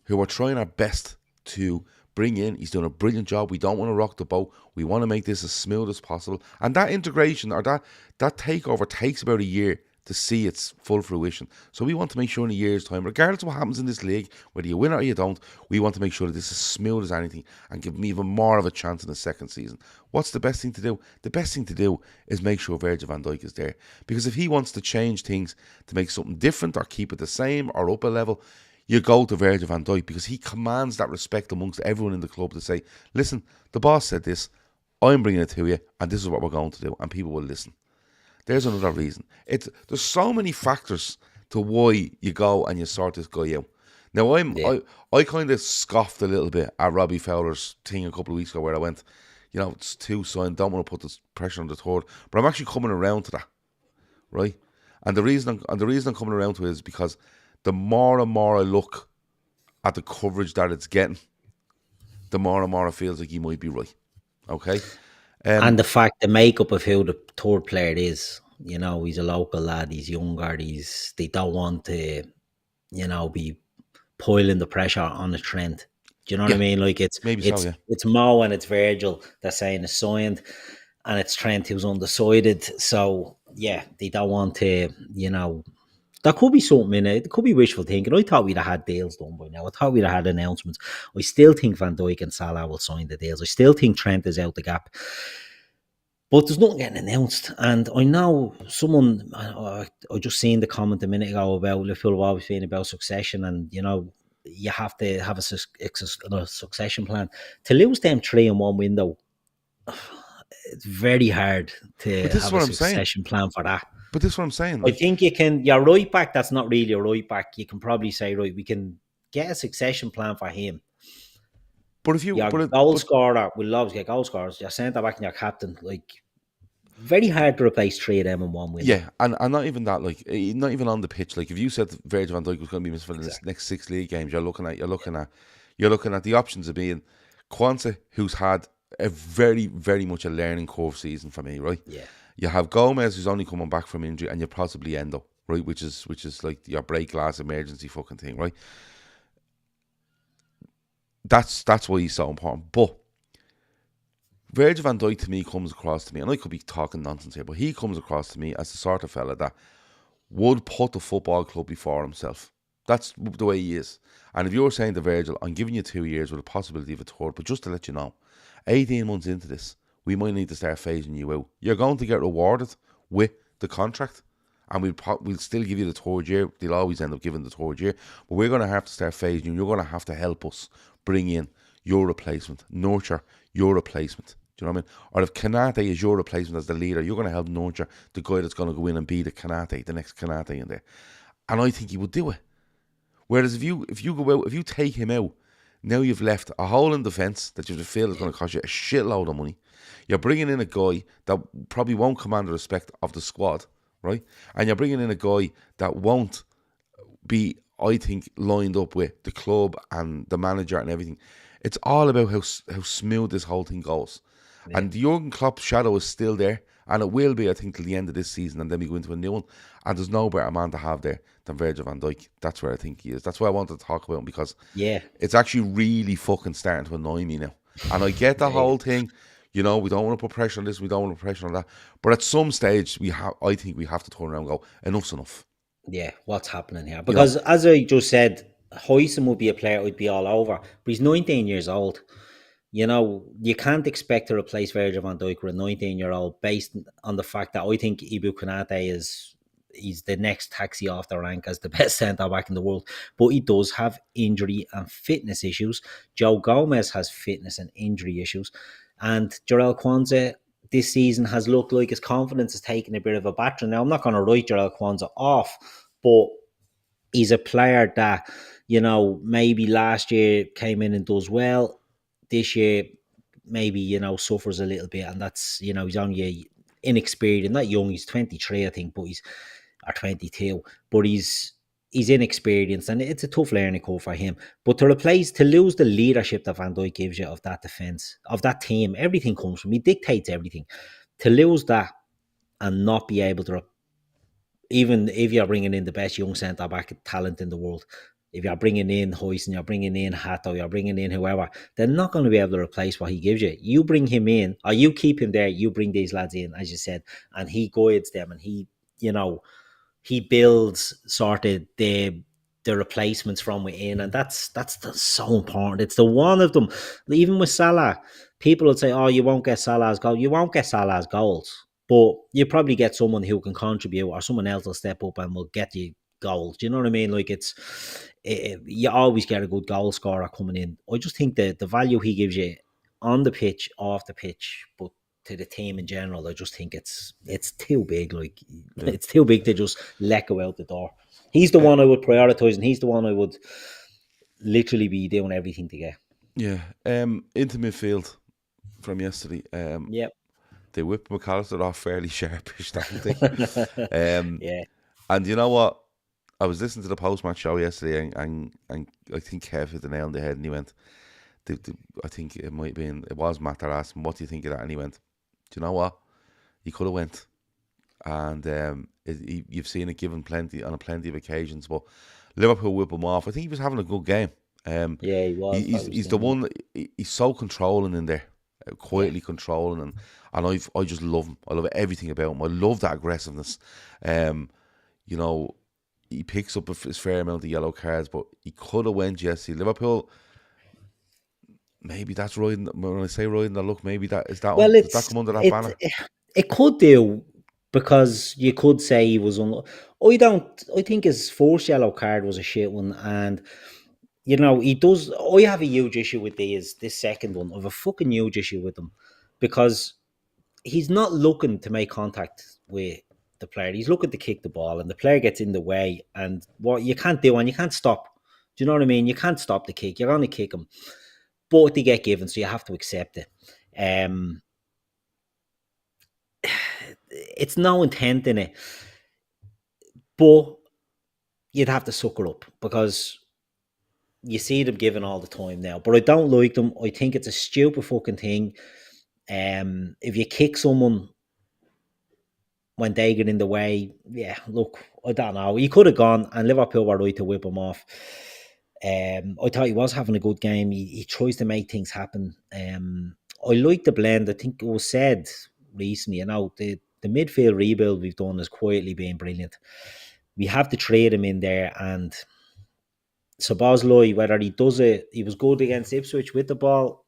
who are trying our best to bring in. He's doing a brilliant job. We don't want to rock the boat. We want to make this as smooth as possible. And that integration, or that takeover, takes about a year to see its full fruition. So we want to make sure in a year's time, regardless of what happens in this league, whether you win or you don't, we want to make sure that this is smooth as anything and give them even more of a chance in the second season. What's the best thing to do? The best thing to do is make sure Virgil van Dijk is there. Because if he wants to change things to make something different or keep it the same or up a level, you go to Virgil van Dijk, because he commands that respect amongst everyone in the club to say, listen, the boss said this, I'm bringing it to you, and this is what we're going to do, and people will listen. There's another reason. There's so many factors to why you go and you sort this guy out. Now, I kind of scoffed a little bit at Robbie Fowler's thing a couple of weeks ago, where I went, it's too signed, don't want to put this pressure on the third. But I'm actually coming around to that, right? And the reason I'm coming around to it is because the more and more I look at the coverage that it's getting, the more and more it feels like he might be right. Okay? And the fact, the makeup of who the third player is, he's a local lad, he's younger, they don't want to, be piling the pressure on the Trent. Do you know what I mean? Like, it's Mo and it's Virgil that's saying it's signed, and it's Trent who's undecided. So, yeah, they don't want to, there could be something in it. It could be wishful thinking. I thought we'd have had deals done by now. I thought we'd have had announcements. I still think Van Dijk and Salah will sign the deals. I still think Trent is out the gap. But there's nothing getting announced. And I know someone, I just seen the comment a minute ago about Liverpool have always been about succession, and you have to have a succession plan. To lose them three in one window, it's very hard But to this is have a what I'm saying. succession plan for that. But this is what I'm saying. I Like, think your right back, that's not really a right back. You can probably say, right, we can get a succession plan for him. but if you, Your but goal scorer, we'll always get goal scorers. Your centre back and your captain, like, very hard to replace three of them in one window. yeah, and not even that, like, not even on the pitch. Like, if you said Virgil van Dijk was going to be missed for the next 6 league games, you're looking at the options of being Kwanzaa, who's had a very, very much a learning curve season for me, right? Yeah. You have Gomez, who's only coming back from injury, and you possibly Endo, right? Which is like your break glass emergency fucking thing, right? That's why he's so important. But Virgil van Dijk to me comes across to me, and I could be talking nonsense here, but he comes across to me as the sort of fella that would put the football club before himself. That's the way he is. And if you're saying to Virgil, I'm giving you 2 years with a possibility of a third, but just to let you know, 18 months into this, we might need to start phasing you out. You're going to get rewarded with the contract, and we'll still give you the third year. They'll always end up giving the third year, but we're going to have to start phasing you. You're going to have to help us bring in your replacement, nurture your replacement. Do you know what I mean? Or if Kanate is your replacement as the leader, you're going to help nurture the guy that's going to go in and be the Kanate, the next Kanate in there. And I think he would do it. Whereas if you go out, if you take him out, now you've left a hole in defence that you feel is going to cost you a shitload of money. You're bringing in a guy that probably won't command the respect of the squad, right? And you're bringing in a guy that won't be, I think, lined up with the club and the manager and everything. It's all about how smooth this whole thing goes. Yeah. And Jurgen Klopp's shadow is still there, and it will be, I think, till the end of this season, and then we go into a new one. And there's no better man to have there than Virgil van Dijk. That's where I think he is. That's why I wanted to talk about him, because it's actually really fucking starting to annoy me now. And I get the whole thing, we don't want to put pressure on this, we don't want to put pressure on that. But at some stage, I think we have to turn around and go, enough's enough. Yeah, what's happening here? Because as I just said, Hoyson would be a player who'd be all over, but he's 19 years old. You can't expect to replace Virgil van Dijk with a 19-year-old based on the fact that I think Ibu Konate he's the next taxi off the rank as the best centre-back in the world. But he does have injury and fitness issues. Joe Gomez has fitness and injury issues. And Jarell Kwanzaa this season has looked like his confidence is taking a bit of a battering. Now, I'm not going to write Jarell Kwanzaa off, but he's a player that, maybe last year came in and does well. This year, maybe, suffers a little bit. And that's, he's only inexperienced, not young, he's 23, I think, but or 22, but he's inexperienced, and it's a tough learning curve for him. But to lose the leadership that Van Dijk gives you of that defence, of that team, everything comes from, he dictates everything. To lose that and not be able to, even if you're bringing in the best young centre-back talent in the world, if you're bringing in Hoyson, you're bringing in Hato, you're bringing in whoever, they're not going to be able to replace what he gives you. You bring him in, or you keep him there, you bring these lads in, as you said, and he guides them, and he builds sort of the replacements from within, and that's so important. It's the one of them. Even with Salah, people would say, "Oh, you won't get Salah's goal." You won't get Salah's goals, but you probably get someone who can contribute, or someone else will step up and will get you goals. Do you know what I mean? Like you always get a good goal scorer coming in. I just think that the value he gives you on the pitch, off the pitch, but to the team in general, I just think it's too big. Like it's too big to just let go out the door. He's the one I would prioritise, and he's the one I would literally be doing everything to get. Yeah. Into midfield from yesterday. Yep. They whipped McAllister off fairly sharpish, don't they? Yeah. And you know what? I was listening to the post-match show yesterday, and I think Kev hit the nail on the head, and he went, I think it was Matt that asked him, what do you think of that? And he went, do you know what? He could have went. And you've seen it given on plenty of occasions, but Liverpool whip him off. I think he was having a good game. Yeah, he was. He's the one, he's so controlling in there, quietly controlling, and I just love him. I love everything about him. I love that aggressiveness. He picks up his fair amount of yellow cards, but he could have went yesterday. Liverpool, maybe that's riding. When I say riding the luck, maybe that is that. Does that come under that banner? It could do, because you could say he was I don't. I think his first yellow card was a shit one, and he does. I have a huge issue with this second one. I have a fucking huge issue with him, because he's not looking to make contact with the player. He's looking to kick the ball, and the player gets in the way. And what you can't do, and you can't stop. Do you know what I mean? You can't stop the kick. You're going to kick him, but they get given, so you have to accept it. It's no intent in it, but you'd have to suck it up, because you see them given all the time now. But I don't like them. I think it's a stupid fucking thing. If you kick someone when they get in the way, yeah, look, I don't know. He could have gone, and Liverpool were right to whip him off. I thought he was having a good game. He tries to make things happen. I like the blend. I think it was said recently, the midfield rebuild we've done has quietly been brilliant. We have to trade him in there, and Szoboszlai, whether he does it, he was good against Ipswich with the ball.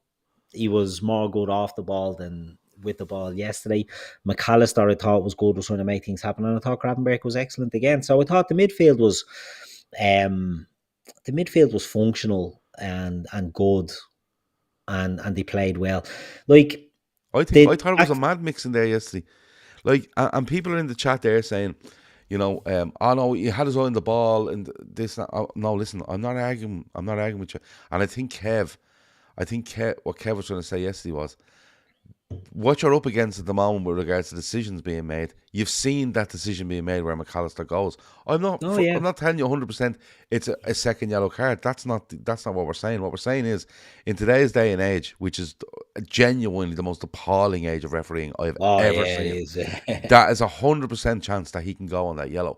He was more good off the ball than with the ball yesterday. McAllister, I thought, was good, was trying to make things happen, and I thought Gravenberch was excellent again. So I thought the midfield was functional and good, and they played well. Like, I thought it was a mad mix in there yesterday. Like, and people are in the chat there saying, oh no, he had his eye on the ball and this. No, listen, I'm not arguing with you. And I think what Kev was trying to say yesterday was, what you're up against at the moment with regards to decisions being made, you've seen that decision being made where McAllister goes. I'm not telling you 100% it's a second yellow card. That's not what we're saying. What we're saying is, in today's day and age, which is genuinely the most appalling age of refereeing I've ever seen, that is 100% chance that he can go on that yellow.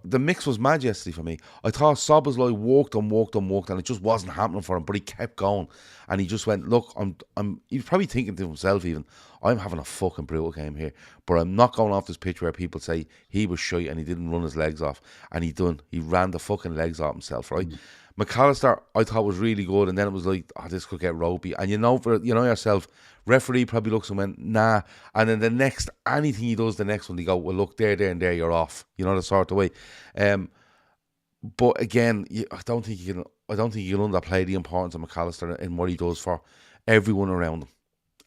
The mix was mad yesterday for me. I thought Szoboszlai walked and it just wasn't happening for him, but he kept going, and he just went, look, he was probably thinking to himself even, I'm having a fucking brutal game here, but I'm not going off this pitch where people say he was shy and he didn't run his legs off, and he ran the fucking legs off himself, right? McAllister, I thought, was really good, and then it was like, this could get ropey, and yourself, referee probably looks and went, nah, and then anything he does the next one, they go, well, look, there and there, you're off, the sort of way. But again, I don't think you can underplay the importance of McAllister and what he does for everyone around him.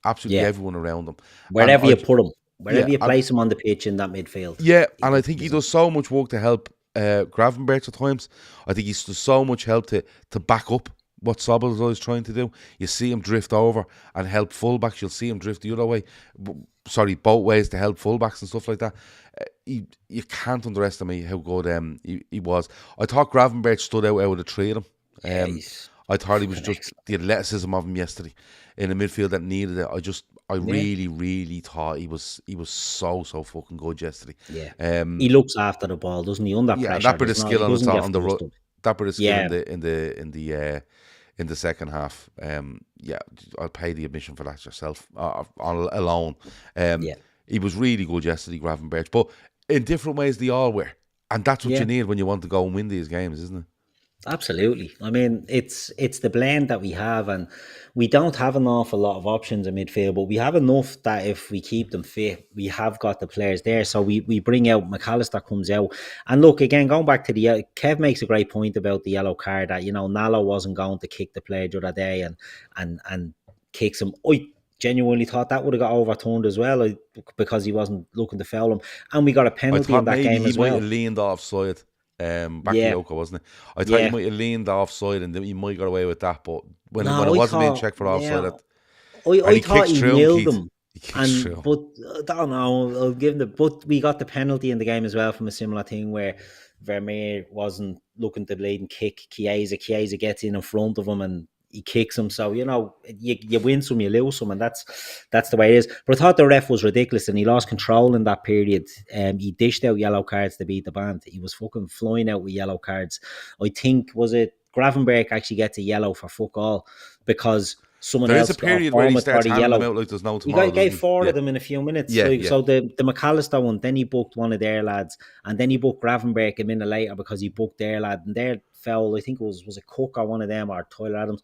Absolutely everyone around him. Wherever you put him, wherever you place him on the pitch in that midfield. Yeah, and I think he does so much work to help Gravenberch at times. I think he's does so much help to back up what Szoboszlai is trying to do. You see him drift over and help fullbacks. You'll see him drift the other way. Both ways to help fullbacks and stuff like that. You can't underestimate how good he was. I thought Gravenberch stood out of the three of them. I thought he was just the athleticism of him yesterday in the midfield that needed it. I really, really thought he was so fucking good yesterday. Yeah, he looks after the ball, doesn't he? Under pressure, that bit of skill on the road. That bit of skill in the second half. I'll pay the admission for that yourself alone. He was really good yesterday, Gravenberch, but in different ways they all were, and that's what you need when you want to go and win these games, isn't it? Absolutely. I mean, it's the blend that we have, and we don't have an awful lot of options in midfield, but we have enough that if we keep them fit, we have got the players there. So we bring out McAllister, comes out, and look, again, going back to Kev makes a great point about the yellow card, that Nalo wasn't going to kick the player the other day and kicks him. I genuinely thought that would have got overturned as well, because he wasn't looking to foul him, and we got a penalty in that game as well. He might have leaned offside. Bakayoko, wasn't it? I thought he might have leaned offside and he might got away with that, but when it wasn't being checked for offside, I thought he nailed him. But I don't know. I'll give him but we got the penalty in the game as well from a similar thing where Vermeer wasn't looking to bleed and kick Chiesa. Chiesa gets in front of him and he kicks him. So, you win some, you lose some, and that's the way it is. But I thought the ref was ridiculous, and he lost control in that period. He dished out yellow cards to beat the band. He was fucking flying out with yellow cards. I think, was it Gravenberch actually gets a yellow for fuck all, because someone else. There's a period where he starts handing them out like there's no tomorrow. He gave four of them in a few minutes. So the McAllister one, then he booked one of their lads, and then he booked Gravenberch a minute later because he booked their lad, and their foul, I think it was a Cook or one of them, or Tyler Adams,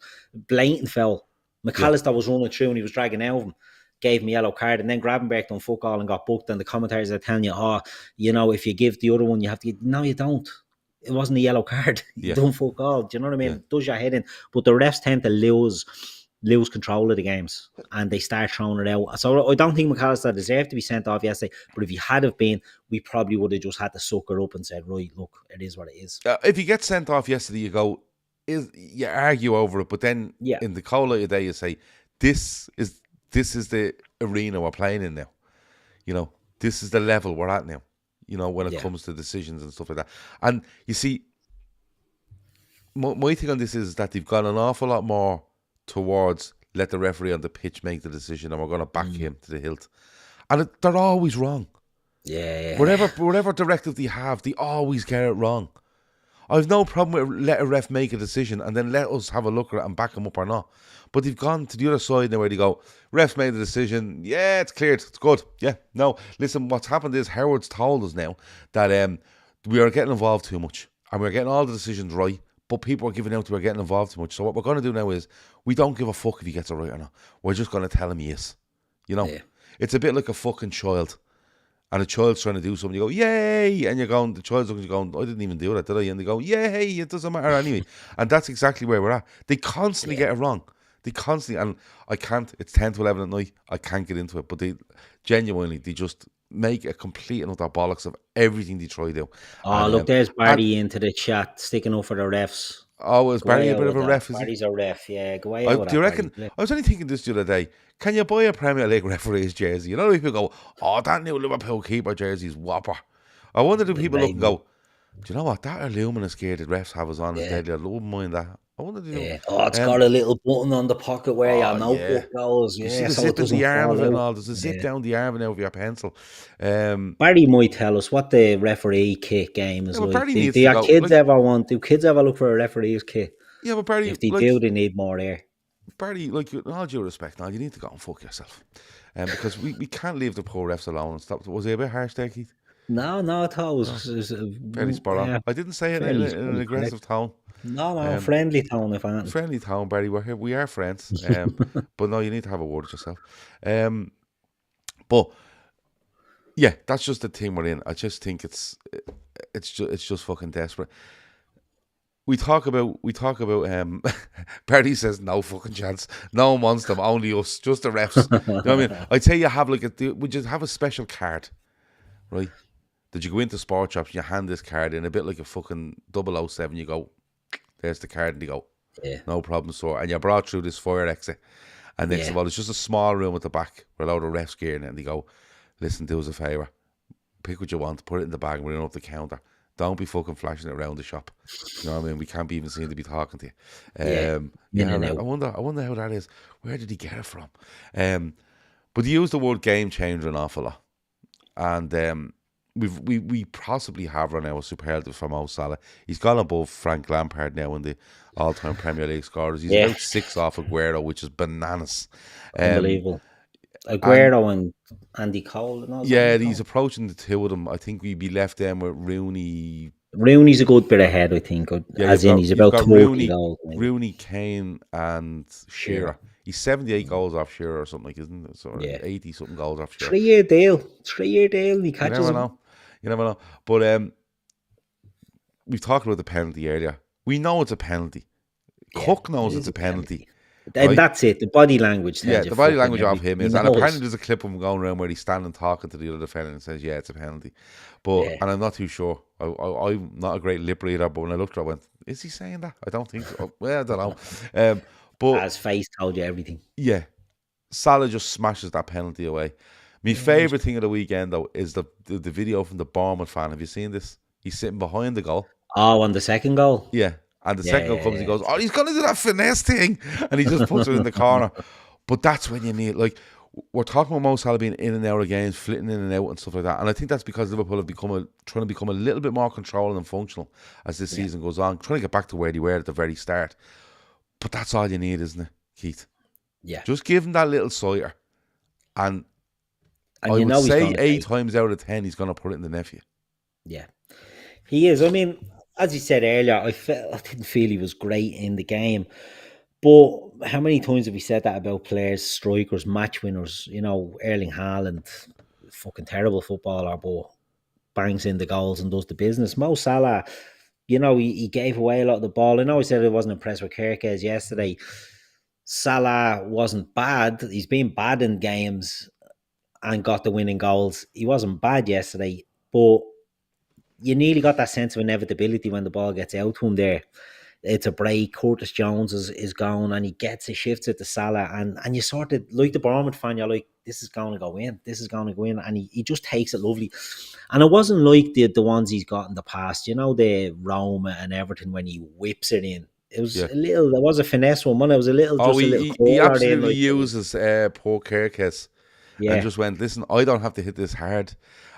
blatant foul. McAllister was running through and he was dragging out of him. gave him a yellow card, and then Gravenberch done fuck all and got booked, and the commentators are telling you, oh, you know, if you give the other one, you have to give. No, you don't. It wasn't a yellow card. You don't fuck all. Do you know what I mean? It does your head in. But the refs tend to lose control of the games, and they start throwing it out. So I don't think McAllister deserved to be sent off yesterday, but if he had have been, we probably would have just had to sucker up and said, right, look, it is what it is. If he gets sent off yesterday, you go, you argue over it, but then in the cold light of day, you say, this is the arena we're playing in now. You know, this is the level we're at now, you know, when it comes to decisions and stuff like that. And you see, my thing on this is that they've gone an awful lot more towards let the referee on the pitch make the decision, and we're going to back him to the hilt. And they're always wrong. Yeah. Whatever directive they have, they always get it wrong. I've no problem with let a ref make a decision and then let us have a look at it and back him up or not. But they've gone to the other side now where they go, refs made the decision, yeah, it's cleared, it's good. Yeah, no, listen, what's happened is Howard's told us now that we are getting involved too much and we're getting all the decisions right, but people are giving out that we're getting involved too much. So what we're going to do now is we don't give a fuck if he gets it right or not. We're just going to tell him he is. You know, it's a bit like a fucking child. And a child's trying to do something, you go, yay! And you're going, the child's looking, you're going, I didn't even do that, did I? And they go, yay! It doesn't matter anyway. And that's exactly where we're at. They constantly get it wrong. They constantly, and I can't, it's 10 to 11 at night, I can't get into it. But they just make a complete and utter bollocks of everything they try to do. Oh, and, look, there's Barry into the chat, sticking up for the refs. Oh, is Barry a bit of a ref? Barry's a ref, yeah. Go away. Do you reckon? I was only thinking this the other day. Can you buy a Premier League referee's jersey? You know, people go, "Oh, that new Liverpool keeper jersey's whopper." I wonder do people look and go, "Do you know what that luminous gear that refs have us on is deadly? I wouldn't mind that." I wonder. Oh, it's got a little button on the pocket where your notebook goes. You see the zip in the arm of it and all. There's a zip down the arm now of your pencil. Barry might tell us what the referee kit game is like. Do your kids ever look for a referee's kit? Yeah, but Barry, if they do, they need more air. Barry, like, in all due respect, now you need to go and fuck yourself, because we can't leave the poor refs alone and stop. Was he a bit harsh there, Keith? No, I thought it was fairly spot on. I didn't say it in an aggressive tone. No, friendly tone, if anything. Friendly tone, Barry. We're here. We are friends. But no, you need to have a word with yourself. But yeah, that's just the thing we're in. I just think it's just fucking desperate. We talk about Barry says no fucking chance. No one wants them, only us, just the refs. You know what I mean? I'd say you have would you have a special card, right? Did you go into sport shops and you hand this card in, a bit like a fucking 007, you go, there's the card, and you go, no problem, sir. And you're brought through this fire exit. And next of all, it's just a small room at the back with a load of refs gear in it, and they go, listen, do us a favour. Pick what you want, put it in the bag, and we're up the counter. Don't be fucking flashing it around the shop. You know what I mean? We can't be even seen to be talking to you. I wonder how that is. Where did he get it from? But he used the word game changer an awful lot. And we possibly have run our superlative from Mo Salah. He's gone above Frank Lampard now in the all-time Premier League scorers. He's about 6 off Aguero, which is bananas. Unbelievable. Aguero and Andy Cole and all that. Yeah, he's approaching the two of them. I think we'd be left then with Rooney. Rooney's a good bit ahead, I think. He's about 20 goals. Rooney, Kane and Shearer. He's 78 goals off Shearer or something, like, isn't it? So 80 something goals off Shearer. 3-year deal. He catches him. You never know. But we've talked about the penalty earlier. We know it's a penalty. Cook knows it's a penalty. Right? That's it. The body language. Yeah, the body language of him is, and apparently there's a clip of him going around where he's standing talking to the other defender and says, "Yeah, it's a penalty." But and I'm not too sure. I'm not a great lip reader, but when I looked at it, I went, "Is he saying that?" I don't think so. Well, I don't know. But his face told you everything. Yeah, Salah just smashes that penalty away. My favourite thing of the weekend though is the video from the Bournemouth fan. Have you seen this? He's sitting behind the goal. Oh, on the second goal. Yeah. And the second goal comes, he goes, "Oh, he's going to do that finesse thing." And he just puts it in the corner. But that's when you need, like, we're talking about Mo Salah being in and out of games, flitting in and out and stuff like that. And I think that's because Liverpool have trying to become a little bit more controlling and functional as this season goes on, trying to get back to where they were at the very start. But that's all you need, isn't it, Keith? Yeah. Just give him that little sighter. And I would say 8 times out of 10, he's going to put it in the nephew. Yeah. He is. I mean, as you said earlier, I didn't feel he was great in the game. But how many times have we said that about players, strikers, match winners? Erling Haaland, fucking terrible footballer, but bangs in the goals and does the business. Mo Salah, he gave away a lot of the ball. I know he said he wasn't impressed with Kirkes yesterday. Salah wasn't bad. He's been bad in games and got the winning goals. He wasn't bad yesterday, but you nearly got that sense of inevitability when the ball gets out to him there. It's a break. Curtis Jones is gone, and he gets it, shifts it to Salah, and you sort of, like the Bournemouth fan, you're like, this is going to go in. This is going to go in, and he just takes it lovely. And it wasn't like the ones he's got in the past, the Roma and Everton when he whips it in. It was Yeah. there was a finesse one. It was a little, Oh, just a little he curler absolutely like, uses poor Kirkes yeah, and just went, listen, I don't have to hit this hard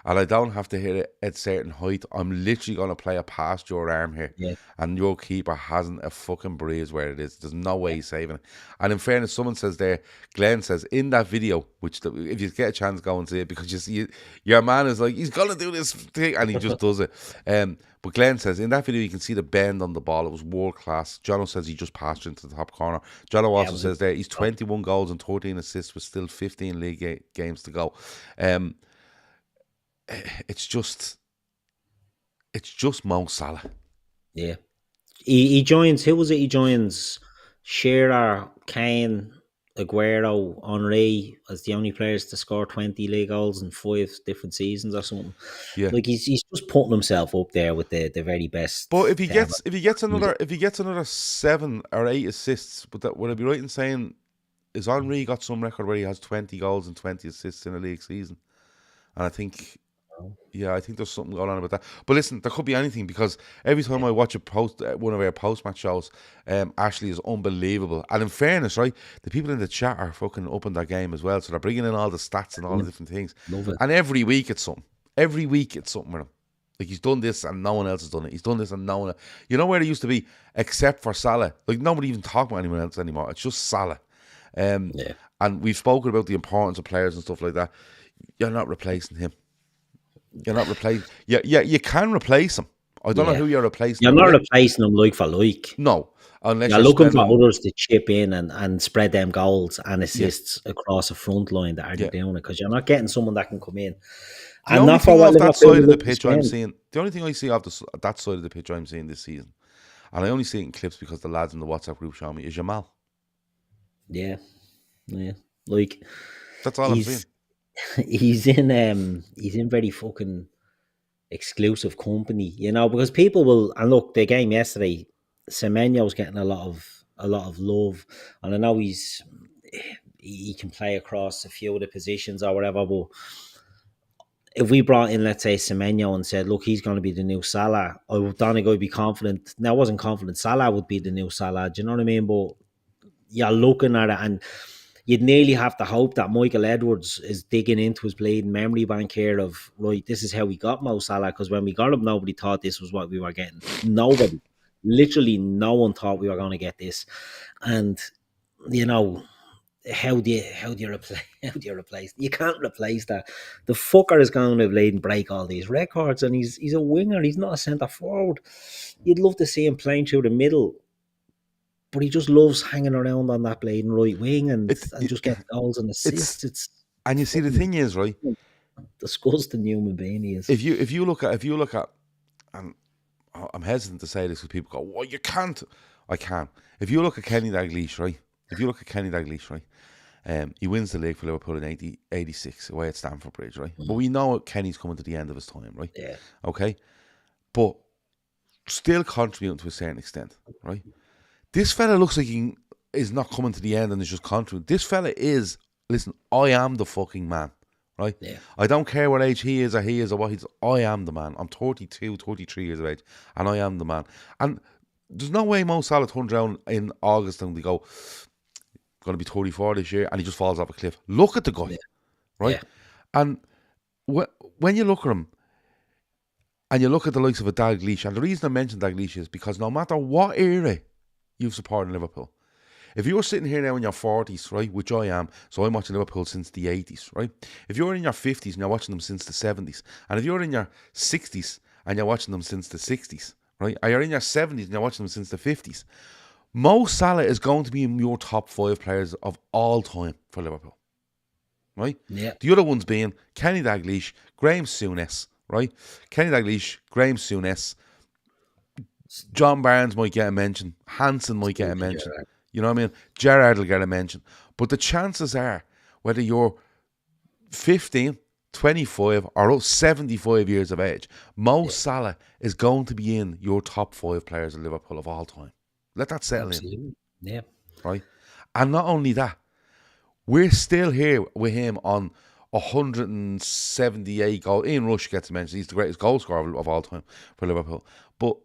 and I don't have to hit it at certain height. I'm literally going to play it past your arm here. yeah, And your keeper hasn't a fucking breeze where it is. There's no way he's saving it. And in fairness, someone says there, Glenn says, in that video, which if you get a chance, go and see it, because you see your man is like, he's going to do this thing, and he just does it. But Glenn says, in that video, you can see the bend on the ball. It was world class. Jono says he just passed into the top corner. Jono also says there, he's 21 goals and 13 assists with still 15 league games to go. It's just Mo Salah. yeah. He joins. Who was it? He joins Shearer, Kane, Aguero, Henry as the only players to score 20 league goals in 5 different seasons or something. Yeah. Like he's just putting himself up there with the very best. But if he gets another 7 or 8 assists, would I be right in saying, is Henry got some record where he has 20 goals and 20 assists in a league season? And I think, I think there's something going on about that. But listen, there could be anything, because every time I watch one of our post-match shows, Ashley is unbelievable. And in fairness, right, the people in the chat are fucking up in their game as well. So they're bringing in all the stats and all the different things. Love it. And every week it's something. Every week it's something with him. Like, he's done this and no one else has done it. He's done this and no one else. You know where it used to be, except for Salah? Like, nobody even talk about anyone else anymore. It's just Salah. And we've spoken about the importance of players and stuff like that. You're not replacing him. You're not replacing. You can replace him. I don't know who you're replacing. You're not replacing them like for like. No, unless you're looking for others to chip in and spread them goals and assists across the front line that aren't doing it, because you're not getting someone that can come in. The only thing off that side of the pitch I'm seeing, the only thing I see off that side of the pitch I'm seeing this season, and I only see it in clips because the lads in the WhatsApp group show me, is Jamal. Yeah, like that's all I'm seeing. He's in very fucking exclusive company, because people will, and look, the game yesterday, Semenyo's getting a lot of love, and I know he can play across a few of the positions or whatever, but if we brought in, let's say, Semenyo and said, look, he's going to be the new Salah, I don't think I'd be confident. Now, I wasn't confident Salah would be the new Salah, do you know what I mean? But you're looking at it, and you'd nearly have to hope that Michael Edwards is digging into his bleeding memory bank here of, right, this is how we got Mo Salah, because when we got him, nobody thought this was what we were getting. Nobody. Literally no one thought we were going to get this. And, how do you replace? You can't replace that. The fucker is going to lead and break all these records, and he's a winger. He's not a centre forward. You'd love to see him playing through the middle, but he just loves hanging around on that bleeding right wing and just getting goals and assists. And you see, the thing is, right, disgusting human being he is. If you look at, and I'm hesitant to say this because people go, well, you can't. I can. If you look at Kenny Dalglish, right? He wins the league for Liverpool in 86 away at Stamford Bridge, right? But we know Kenny's coming to the end of his time, right? Yeah. Okay? But still contributing to a certain extent, right? This fella looks like he is not coming to the end and is just contributing. This fella is, listen, I am the fucking man, right? Yeah. I don't care what age he is or what he's, I am the man. I'm 32, 33 years of age, and I am the man. And there's no way Mo Salah turns around in August and they go, going to be 34 this year, and he just falls off a cliff. Look at the guy, right? Yeah. And when you look at him, and you look at the likes of a Dalglish, and the reason I mention Dalglish is because no matter what era you've supported Liverpool, if you're sitting here now in your 40s, right, which I am, so I'm watching Liverpool since the 80s, right? If you're in your 50s and you're watching them since the 70s, and if you're in your 60s and you're watching them since the 60s, right? Or you're in your 70s and you're watching them since the 50s, Mo Salah is going to be in your top 5 players of all time for Liverpool. Right? Yeah. The other ones being Kenny Dalglish, Graham Souness, right? Kenny Dalglish, Graham Souness, John Barnes might get a mention, Hansen might get a mention. Gerrard. You know what I mean? Gerrard will get a mention. But the chances are, whether you're 15, 25 or 75 years of age, Mo Salah is going to be in your top 5 players of Liverpool of all time. Let that settle Absolutely. Yeah. in, right? And not only that, we're still here with him on 178 goals. Ian Rush gets mentioned. He's the greatest goal scorer of all time for Liverpool. But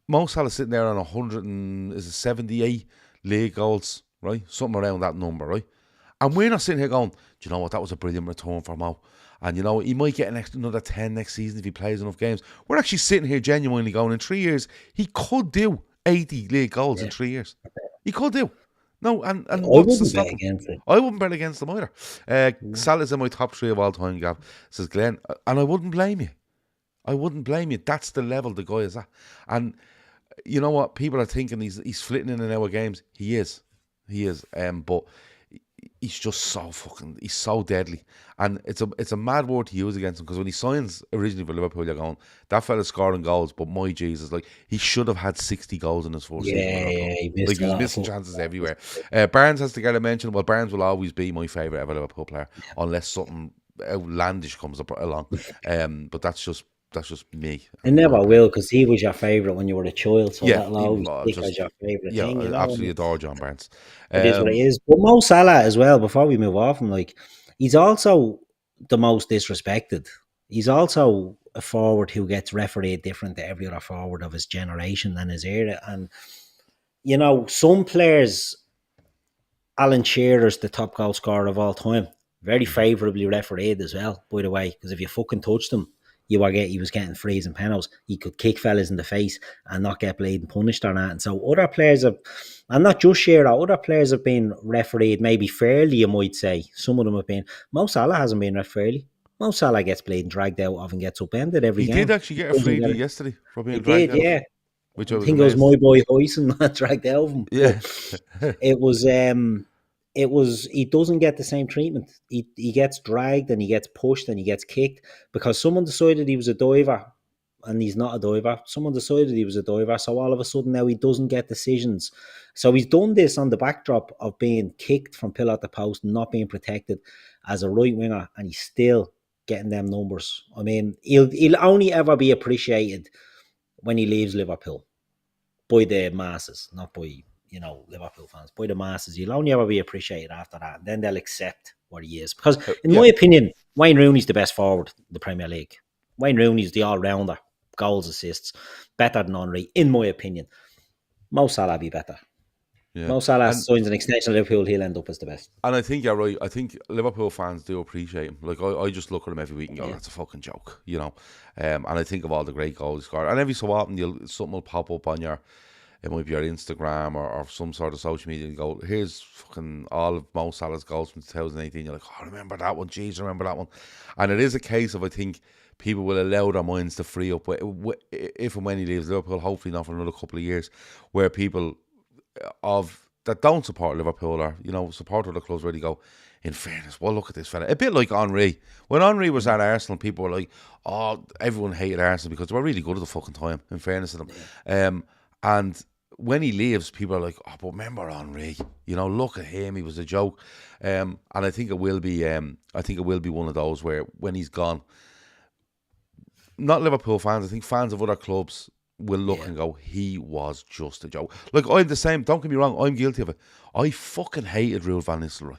Mo Salah sitting there on 178 league goals, right? Something around that number, right? And we're not sitting here going, do you know what, that was a brilliant return for Mo. And you know, he might get another 10 next season if he plays enough games. We're actually sitting here genuinely going, in 3 years, he could do 80 league goals in 3 years. He could do. No, and I what's to wouldn't stop bet him? against it. I wouldn't bet against him either. Salah's in my top 3 of all time, Gav, says Glenn. And I wouldn't blame you. I wouldn't blame you. That's the level the guy is at. And you know what? People are thinking he's flitting in and out of games. He is. But he's just he's so deadly. And it's a mad word to use against him, because when he signs originally for Liverpool, you're going, that fella's scoring goals, but my Jesus, like, he should have had 60 goals in his first season. He missed Like, he was missing chances everywhere. Barnes has to get a mention. Well, Barnes will always be my favourite ever Liverpool player, unless something outlandish comes along. But that's just me. It never will, because he was your favourite when you were a child, so that'll always stick as your favourite thing. I absolutely adore John Barnes. It is what it is. But Mo Salah as well, before we move off him, like, he's also the most disrespected. He's also a forward who gets refereed different to every other forward of his generation and his era. And, you know, some players, Alan Shearer's the top goal scorer of all time. Very favourably refereed as well, by the way, because if you fucking touched him, he was getting frees and penalties. He could kick fellas in the face and not get blamed punished or that. And so other players have, and not just Shearer, other players have been refereed maybe fairly, you might say. Some of them have been. Mo Salah hasn't been refereed fairly. Mo Salah gets played dragged out of and gets upended every game. He did actually get a freebie yesterday for being dragged out. Yeah. Which I think it was my boy Huyson that dragged out of him. Yeah. It was he doesn't get the same treatment. He gets dragged and he gets pushed and he gets kicked because someone decided he was a diver and he's not a diver. Someone decided he was a diver, so all of a sudden now he doesn't get decisions. So he's done this on the backdrop of being kicked from pillar to post and not being protected as a right winger, and he's still getting them numbers. I mean, he'll only ever be appreciated when he leaves Liverpool by the masses, not by Liverpool fans, by the masses. He'll only ever be appreciated after that. And then they'll accept what he is. Because in my opinion, Wayne Rooney's the best forward in the Premier League. Wayne Rooney's the all-rounder, goals, assists, better than Henry, in my opinion. Mo Salah be better. Yeah. Mo Salah signs an extension of Liverpool, he'll end up as the best. And I think you're right. I think Liverpool fans do appreciate him. Like, I just look at him every week and go, that's a fucking joke, you know. And I think of all the great goals he scored. And every so often, something will pop up on it might be your Instagram or some sort of social media, and go, here's fucking all of Mo Salah's goals from 2018. You're like, oh, remember that one? Jeez, remember that one? And it is a case of, I think, people will allow their minds to free up if and when he leaves Liverpool, hopefully not for another couple of years, where people that don't support Liverpool or, support other clubs, where they go, in fairness, well, look at this fella. A bit like Henry. When Henry was at Arsenal, people were like, oh, everyone hated Arsenal because they were really good at the fucking time, in fairness to them. And when he leaves, people are like, oh, but remember Henry? Look at him. He was a joke. And I think it will be. I think it will be one of those where when he's gone, not Liverpool fans, I think fans of other clubs will look and go, he was just a joke. Like, I'm the same. Don't get me wrong. I'm guilty of it. I fucking hated Virgil van Dijk,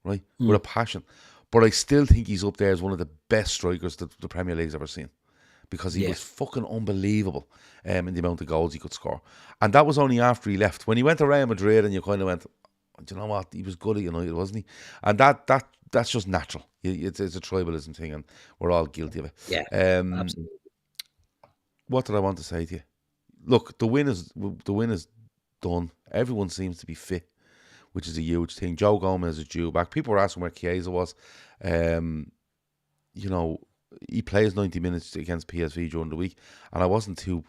right, with a passion. But I still think he's up there as one of the best strikers that the Premier League's ever seen. Because he was fucking unbelievable in the amount of goals he could score. And that was only after he left. When he went to Real Madrid and you kind of went, do you know what? He was good at United, wasn't he? And that's just natural. It's a tribalism thing, and we're all guilty of it. Yeah, absolutely. What did I want to say to you? Look, the win is done. Everyone seems to be fit, which is a huge thing. Joe Gomez is due back. People were asking where Chiesa was. he plays 90 minutes against PSV during the week, and I wasn't too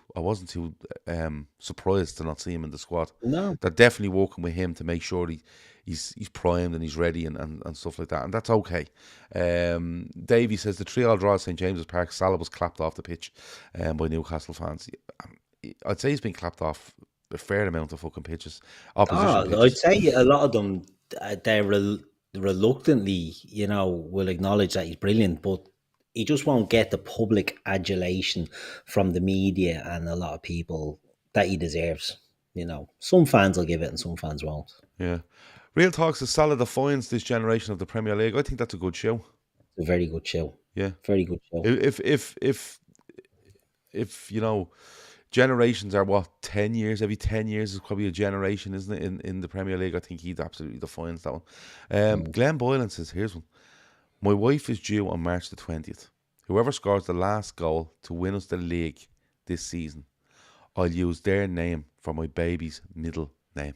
surprised to not see him in the squad. No. They're definitely working with him to make sure he's primed and he's ready and stuff like that, and that's okay. Davey says the 3-3 draw at St James's Park, Salah was clapped off the pitch by Newcastle fans. I'd say he's been clapped off a fair amount of fucking pitches, opposition pitches. I'd say a lot of them, they reluctantly, will acknowledge that he's brilliant, but he just won't get the public adulation from the media and a lot of people that he deserves. Some fans will give it and some fans won't. Yeah. Real Talk says Salah defines this generation of the Premier League. I think that's a good show. It's a very good show. Yeah. Very good show. If generations are what, 10 years? Every 10 years is probably a generation, isn't it? In the Premier League, I think he absolutely defines that one. Glenn Boylan says, here's one. My wife is due on March the 20th. Whoever scores the last goal to win us the league this season, I'll use their name for my baby's middle name.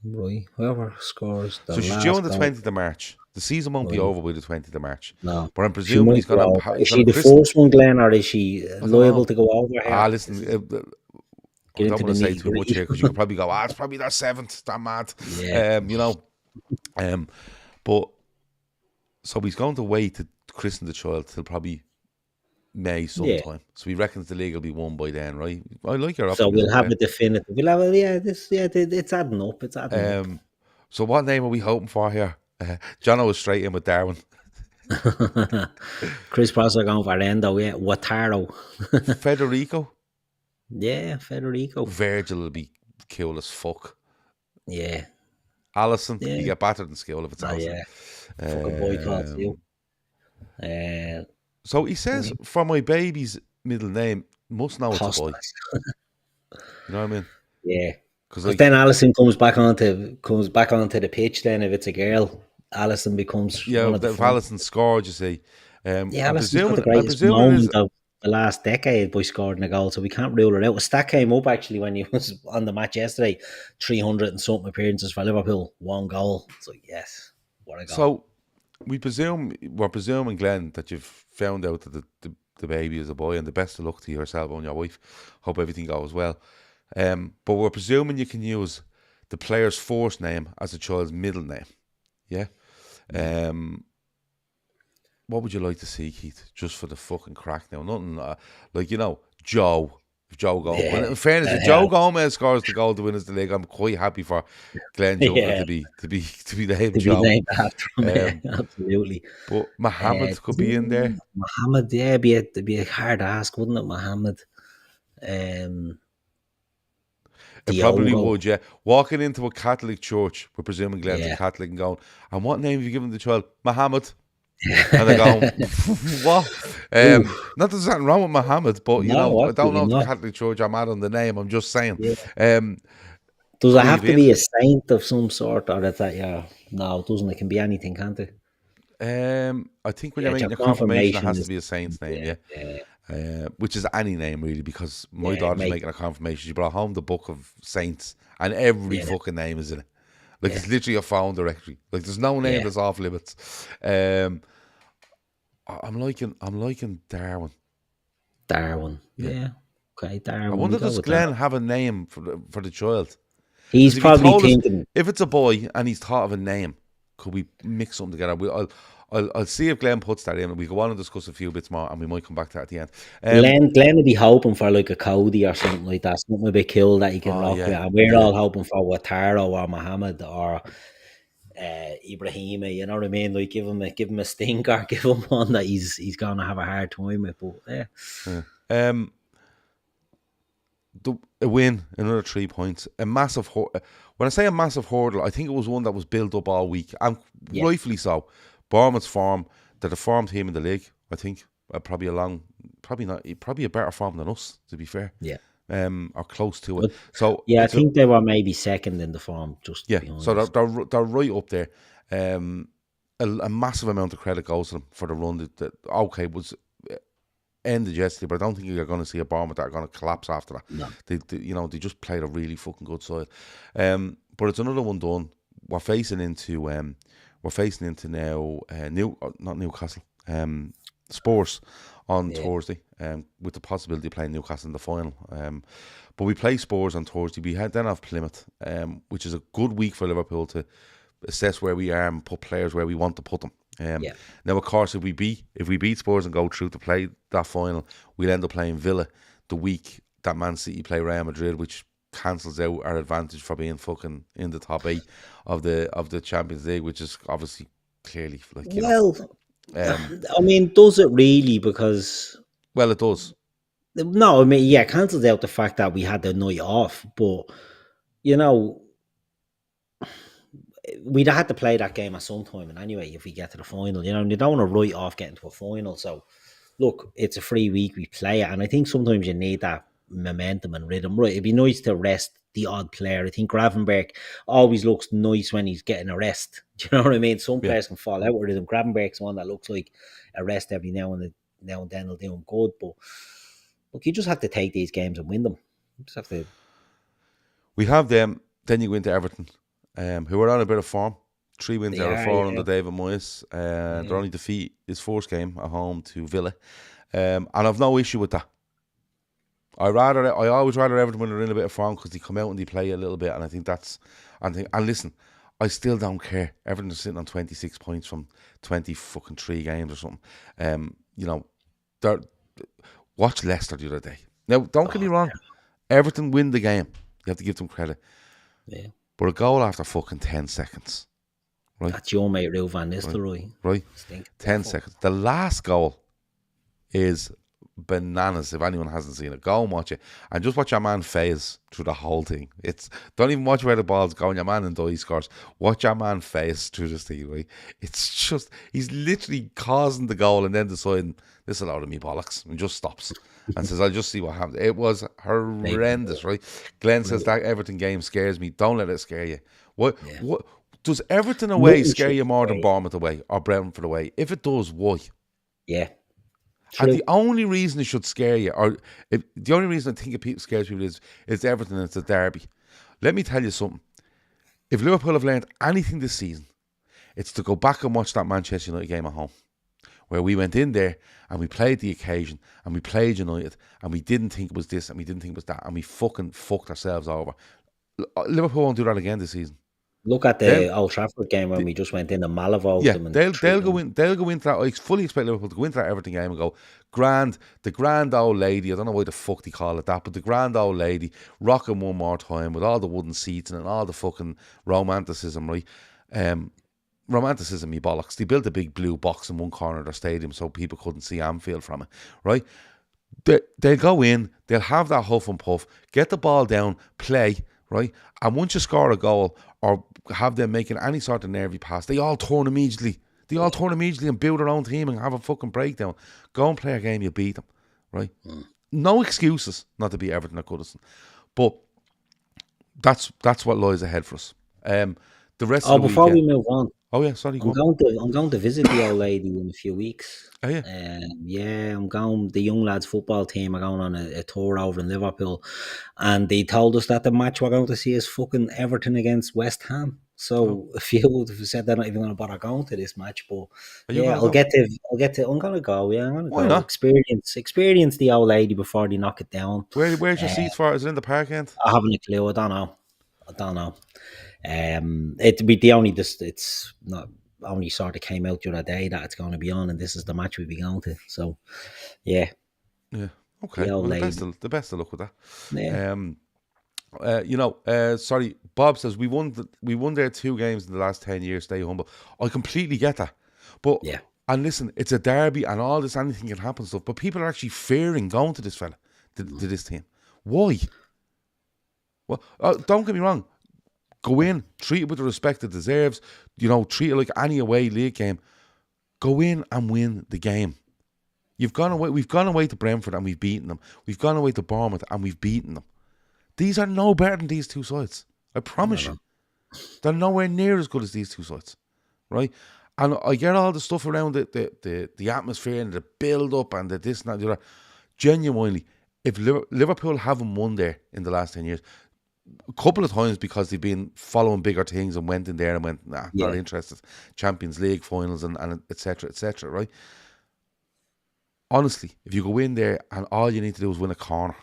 Right. Whoever scores the So she's due on the 20th of March. The season won't be over by the 20th of March. No. But I'm presuming he's going to... Is she the first one, Glenn, or is she liable to go over here? Listen... I don't want to say too much here because you could probably go, it's probably their 7th, they're mad. Yeah. But so he's going to wait to christen the child till probably May sometime. Yeah. So he reckons the league will be won by then, right? I like your optimism. So we'll have a definitive. It's adding up. It's adding up. So what name are we hoping for here? Jono was straight in with Darwin. Chris Prosser going for Endo, yeah. Wataro. Federico. Yeah, Federico. Virgil will be cool as fuck. Yeah. Allison, you get battered in skill if it's Allison. Yeah. Fucking boycott you. So he says, for my baby's middle name, must know it's a boy. You know what I mean? Yeah. Because then Allison comes back onto the pitch. Then if it's a girl, Allison becomes if Allison scored, you see. Allison's got the greatest moment of the last decade by scoring a goal, so we can't rule her out. A stat came up actually when he was on the match yesterday, 300 and something appearances for Liverpool, 1 goal. So yes, what a goal. So we're presuming, Glenn, that you've found out that the baby is a boy, and the best of luck to yourself and your wife. Hope everything goes well. But we're presuming you can use the player's first name as a child's middle name. Yeah. What would you like to see, Keith? Just for the fucking crack now. Nothing Joe. If Joe Gomez. Yeah. In fairness, if Joe Gomez scores the goal to win us the league, I'm quite happy for Glenn Joker to be named Joe. Absolutely. But Mohammed could be in there. Mohammed, it'd be a hard ask, wouldn't it, Mohammed? It probably would, yeah. Walking into a Catholic church, we're presuming Glenn's a Catholic, and going, and what name have you given the child? Mohammed. And they're going, what? Not that there's nothing wrong with Mohammed, but I don't know if the Catholic church I'm at on the name. I'm just saying. Yeah. Does it have to be a saint of some sort, or is that No, it doesn't. It can be anything, can't it? I think when you're making a confirmation, it has to be a saint's name, which is any name really, because my daughter's making a confirmation. She brought home the book of saints, and every fucking name is in it. Like it's literally a phone directory. Like there's no name that's off limits. I'm liking Darwin. Darwin, yeah. Okay, Darwin. I wonder, does Glenn have a name for the child? He's probably thinking, if it's a boy and he's thought of a name, could we mix something together? I'll see if Glenn puts that in, and we go on and discuss a few bits more, and we might come back to that at the end. Glenn would be hoping for like a Cody or something like that, something a bit cool that he can rock with. And we're all hoping for Wataro or Mohammed or Ibrahima. You know what I mean? Like give him a stinker, give him one that he's gonna have a hard time with. But a win, another 3 points, a massive. When I say a massive hurdle, I think it was one that was built up all week, and rightfully so. Bournemouth's form, they're the form team in the league, I think. Probably a better form than us, to be fair. Yeah. Or close to it. So I think they were maybe second in the form. Just so they're right up there. A massive amount of credit goes to them for the run that was ended yesterday, but I don't think you're going to see a Bournemouth that are going to collapse after that. No. They just played a really fucking good side. But it's another one done. We're facing into now not Newcastle. Spurs on Yeah. Thursday, with the possibility of playing Newcastle in the final. But we play Spurs on Thursday. We then have Plymouth, which is a good week for Liverpool to assess where we are and put players where we want to put them. Yeah. Now, of course, if we beat Spurs and go through to play that final, we'll end up playing Villa the week that Man City play Real Madrid, which cancels out our advantage for being fucking in the top 8 of the Champions League, which is obviously clearly like, you know. Well, Um, I mean, does it really? Because well, it does. no, I mean, yeah, it cancels out the fact that we had the night off, but you know, we'd have had to play that game at some time, and anyway, if we get to the final, you know, and you don't want to write off getting to a final. So, look, it's a free week, we play it, and I think sometimes you need that momentum and rhythm. Right, it'd be nice to rest the odd player. I think Gravenberg always looks nice when he's getting a rest. Do you know what I mean? Some Yeah. players can fall out with rhythm. Gravenberg's one that looks like a rest every now and then will do him good, but look, you just have to take these games and win them. You just have to. We have them. Then you go into Everton, who are on a bit of form. 3 wins They out of are, 4 yeah. under David Moyes. Their only defeat is first game at home to Villa, and I've no issue with that. I always rather Everton when they're in a bit of form because they come out and they play a little bit, and I think that's. And listen, I still don't care. Everton are sitting on 26 points from 23 games or something. You know, watch Leicester the other day. Now, don't get me wrong. Everton win the game. You have to give them credit. Yeah. But a goal after fucking 10 seconds. Right? That's your mate, Real Van Nistelrooy. Right? Stink. 10 seconds. The last goal is bananas if anyone hasn't seen it. Go and watch it. And just watch your man phase through the whole thing. Don't even watch where the ball's going. Your man and Dye scores. Watch your man phase through this thing, right? It's just, he's literally causing the goal and then deciding, this is a load of me bollocks, and just stops. And says, I'll just see what happens. It was horrendous, right? Glenn says that Everton game scares me. Don't let it scare you. What does Everton away Nothing scare should you more scare than you. Bournemouth away or Brentford away? If it does, why? Yeah. And True. the only reason it should scare you, the only reason I think it scares people is Everton and it's a derby. Let me tell you something. If Liverpool have learned anything this season, it's to go back and watch that Manchester United game at home, where we went in there and we played the occasion and we played United and we didn't think it was this and we didn't think it was that and we fucking fucked ourselves over. Liverpool won't do that again this season. Look at the Old Trafford game when we just went in and Malavoked Yeah, them. And they'll go in. They'll go into that. I fully expect Liverpool to go into that Everton game and go, the grand old lady. I don't know why the fuck they call it that, but the grand old lady rocking one more time with all the wooden seats and all the fucking romanticism, right? Romanticism, me bollocks. They built a big blue box in one corner of their stadium so people couldn't see Anfield from it, right? They'll go in. They'll have that huff and puff, get the ball down, play, right? And once you score a goal or have them making any sort of nervy pass, they all turn immediately. They all turn immediately and build their own team and have a fucking breakdown. Go and play a game, you beat them, right? No excuses not to beat Everton or Goodison. But that's what lies ahead for us. The rest of the before weekend. we move on, Oh yeah, sorry. I'm going to visit the old lady in a few weeks. Oh yeah. Yeah, I'm going. The young lads football team are going on a tour over in Liverpool, and they told us that the match we're going to see is fucking Everton against West Ham. So a few have said they're not even going to bother going to this match, but yeah, I'll get to. I'm going to go. Yeah, I'm going to Why go. not? Experience the old lady before they knock it down. Where's your seats for? Is it in the park end? I haven't a clue. I don't know. It'd be the only. It's not only sort of came out the other day that it's going to be on, and this is the match we'll be going to. So, yeah. Yeah. Okay. The old Well, lady. the best of luck with that. Yeah. Sorry, Bob says we won their 2 games in the last 10 years. Stay humble. I completely get that, but Yeah. and listen, it's a derby and all this, anything can happen stuff. But people are actually fearing going to this fella, to this team. Why? Well, don't get me wrong. Go in, treat it with the respect it deserves. You know, treat it like any away league game. Go in and win the game. We've gone away to Brentford and we've beaten them. We've gone away to Bournemouth and we've beaten them. These are no better than these 2 sides. I promise you. They're nowhere near as good as these 2 sides. Right? And I get all the stuff around the atmosphere and the build up and the this and that and the other. Genuinely, if Liverpool haven't won there in the last 10 years, a couple of times because they've been following bigger things and went in there and went, not interested. Champions League finals and et cetera, right? honestly, if you go in there and all you need to do is win a corner,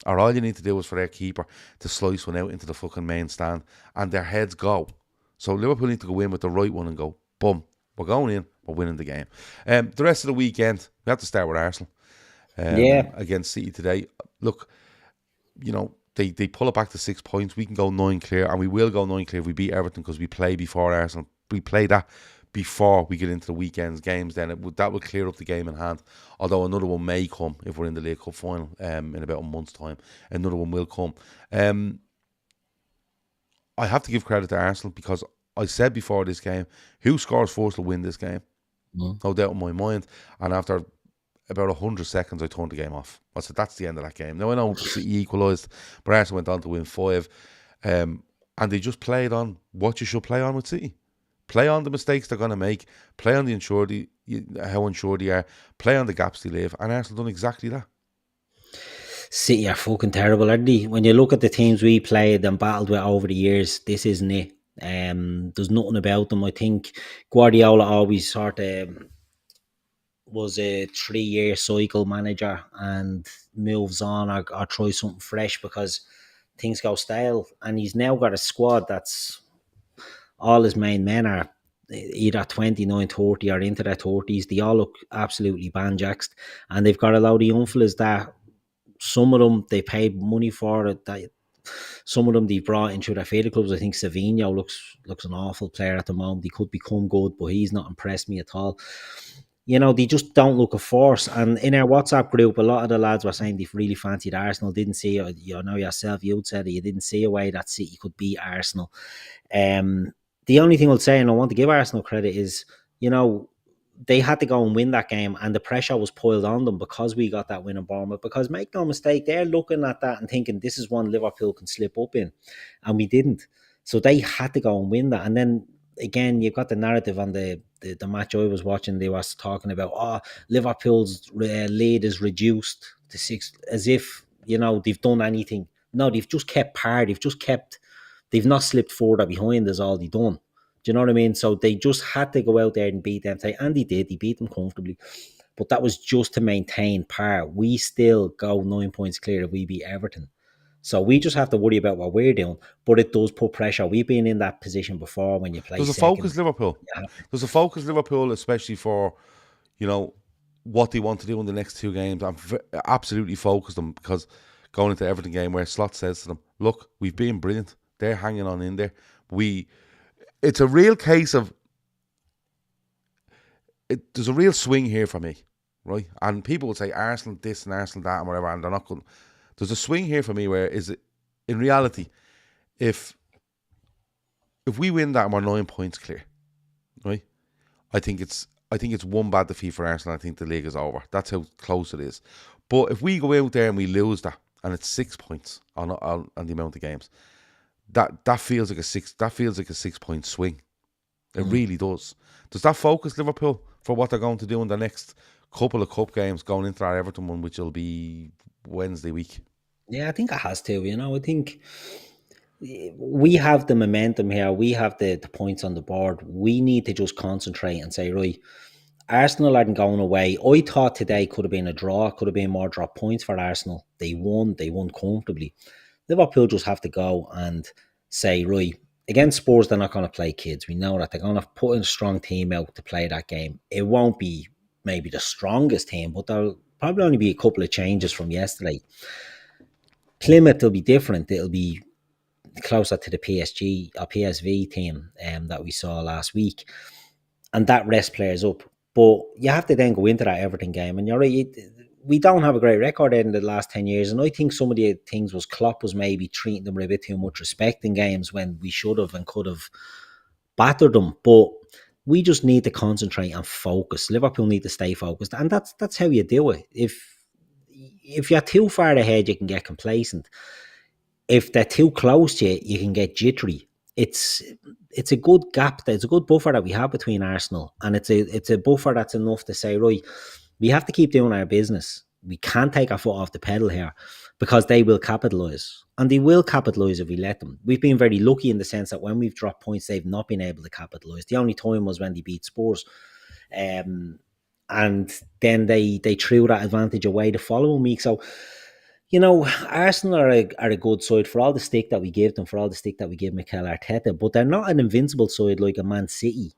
or all you need to do is for their keeper to slice one out into the fucking main stand, and their heads go. So Liverpool need to go in with the right one and go, boom, we're going in, we're winning the game. The rest of the weekend, we have to start with Arsenal Yeah. against City today. Look, you know, they pull it back to 6 points. We can go 9 clear, and we will go 9 clear if we beat Everton, because we play before Arsenal. We play that before we get into the weekend's games. Then that will clear up the game in hand. Although another one may come if we're in the League Cup final in about a month's time. Another one will come. I have to give credit to Arsenal, because I said before this game, who scores first will win this game. No doubt in my mind. And after about 100 seconds, I turned the game off. I said, that's the end of that game. Now, I know City equalised, but Arsenal went on to win 5. And they just played on what you should play on with City. Play on the mistakes they're going to make. Play on the how unsure they are. Play on the gaps they leave. And Arsenal done exactly that. City are fucking terrible, aren't they? When you look at the teams we played and battled with over the years, this isn't it. There's nothing about them. I think Guardiola always sort of was a 3-year cycle manager and moves on or tries something fresh because things go stale. And he's now got a squad that's all his main men are either 29, 30 or into their 30s. They all look absolutely banjaxed. And they've got a lot of young fellas that some of them they paid money for it. Some of them they brought into their favorite clubs. I think Savinho looks an awful player at the moment. He could become good, but he's not impressed me at all. You know, they just don't look a force. And in our WhatsApp group, a lot of the lads were saying they really fancied Arsenal. Didn't see, you know, yourself, you'd said it, you didn't see a way that City could beat Arsenal. The only thing I'll say, and I want to give Arsenal credit, is, you know, they had to go and win that game, and the pressure was piled on them because we got that win in Bournemouth. Because make no mistake, they're looking at that and thinking this is one Liverpool can slip up in, and we didn't. So they had to go and win that. And then again, you've got the narrative on the match I was watching. They was talking about, Liverpool's lead is reduced to 6, as if, you know, they've done anything. No, they've just kept par. They've not slipped further behind. Is all they've done. Do you know what I mean? So they just had to go out there and beat them. And they did. They beat them comfortably. But that was just to maintain par. We still go 9 points clear if we beat Everton. So we just have to worry about what we're doing. But it does put pressure. We've been in that position before when you play There's a second. focus Liverpool. Yeah. There's a focus Liverpool, especially for, you know, what they want to do in the next 2 games. I'm absolutely focused on, because going into the Everton game where Slot says to them, look, we've been brilliant. They're hanging on in there. It's a real case of there's a real swing here for me, right? And people would say Arsenal this and Arsenal that and whatever, and they're not good. There's a swing here for me where in reality, if we win that and we're 9 points clear, right? I think it's one bad defeat for Arsenal. I think the league is over. That's how close it is. But if we go out there and we lose that, and it's 6 points on the amount of games, that feels like a 6 point swing. It really does. Does that focus Liverpool for what they're going to do in the next couple of cup games going into our Everton one, which will be Wednesday week? Yeah, I think it has to. You know, I think we have the momentum here. We have the points on the board. We need to just concentrate and say, right, Arsenal aren't going away. I thought today could have been a draw, could have been more drop points for Arsenal. They won comfortably. Liverpool just have to go and say, right, against Spurs, they're not going to play kids. We know that. They're going to put in a strong team out to play that game. It won't be maybe the strongest team, but there'll probably only be a couple of changes from yesterday. Plymouth will be different. It'll be closer to the PSG or PSV team that we saw last week. And that rest players up. But you have to then go into that Everton game. And you're right, we don't have a great record in the last 10 years. And I think some of the things was Klopp was maybe treating them with a bit too much respect in games when we should have and could have battered them. But we just need to concentrate and focus. Liverpool need to stay focused. And that's how you do it. If you're too far ahead, you can get complacent. If they're too close to you, you can get jittery. It's a good gap. It's a good buffer that we have between Arsenal. And it's a buffer that's enough to say, right, we have to keep doing our business. We can't take our foot off the pedal here because they will capitalise. And they will capitalise if we let them. We've been very lucky in the sense that when we've dropped points, they've not been able to capitalise. The only time was when they beat Spurs. and then they threw that advantage away the following week. So, Arsenal are a good side for all the stick that we give them, for all the stick that we give Mikel Arteta, but they're not an invincible side like a Man City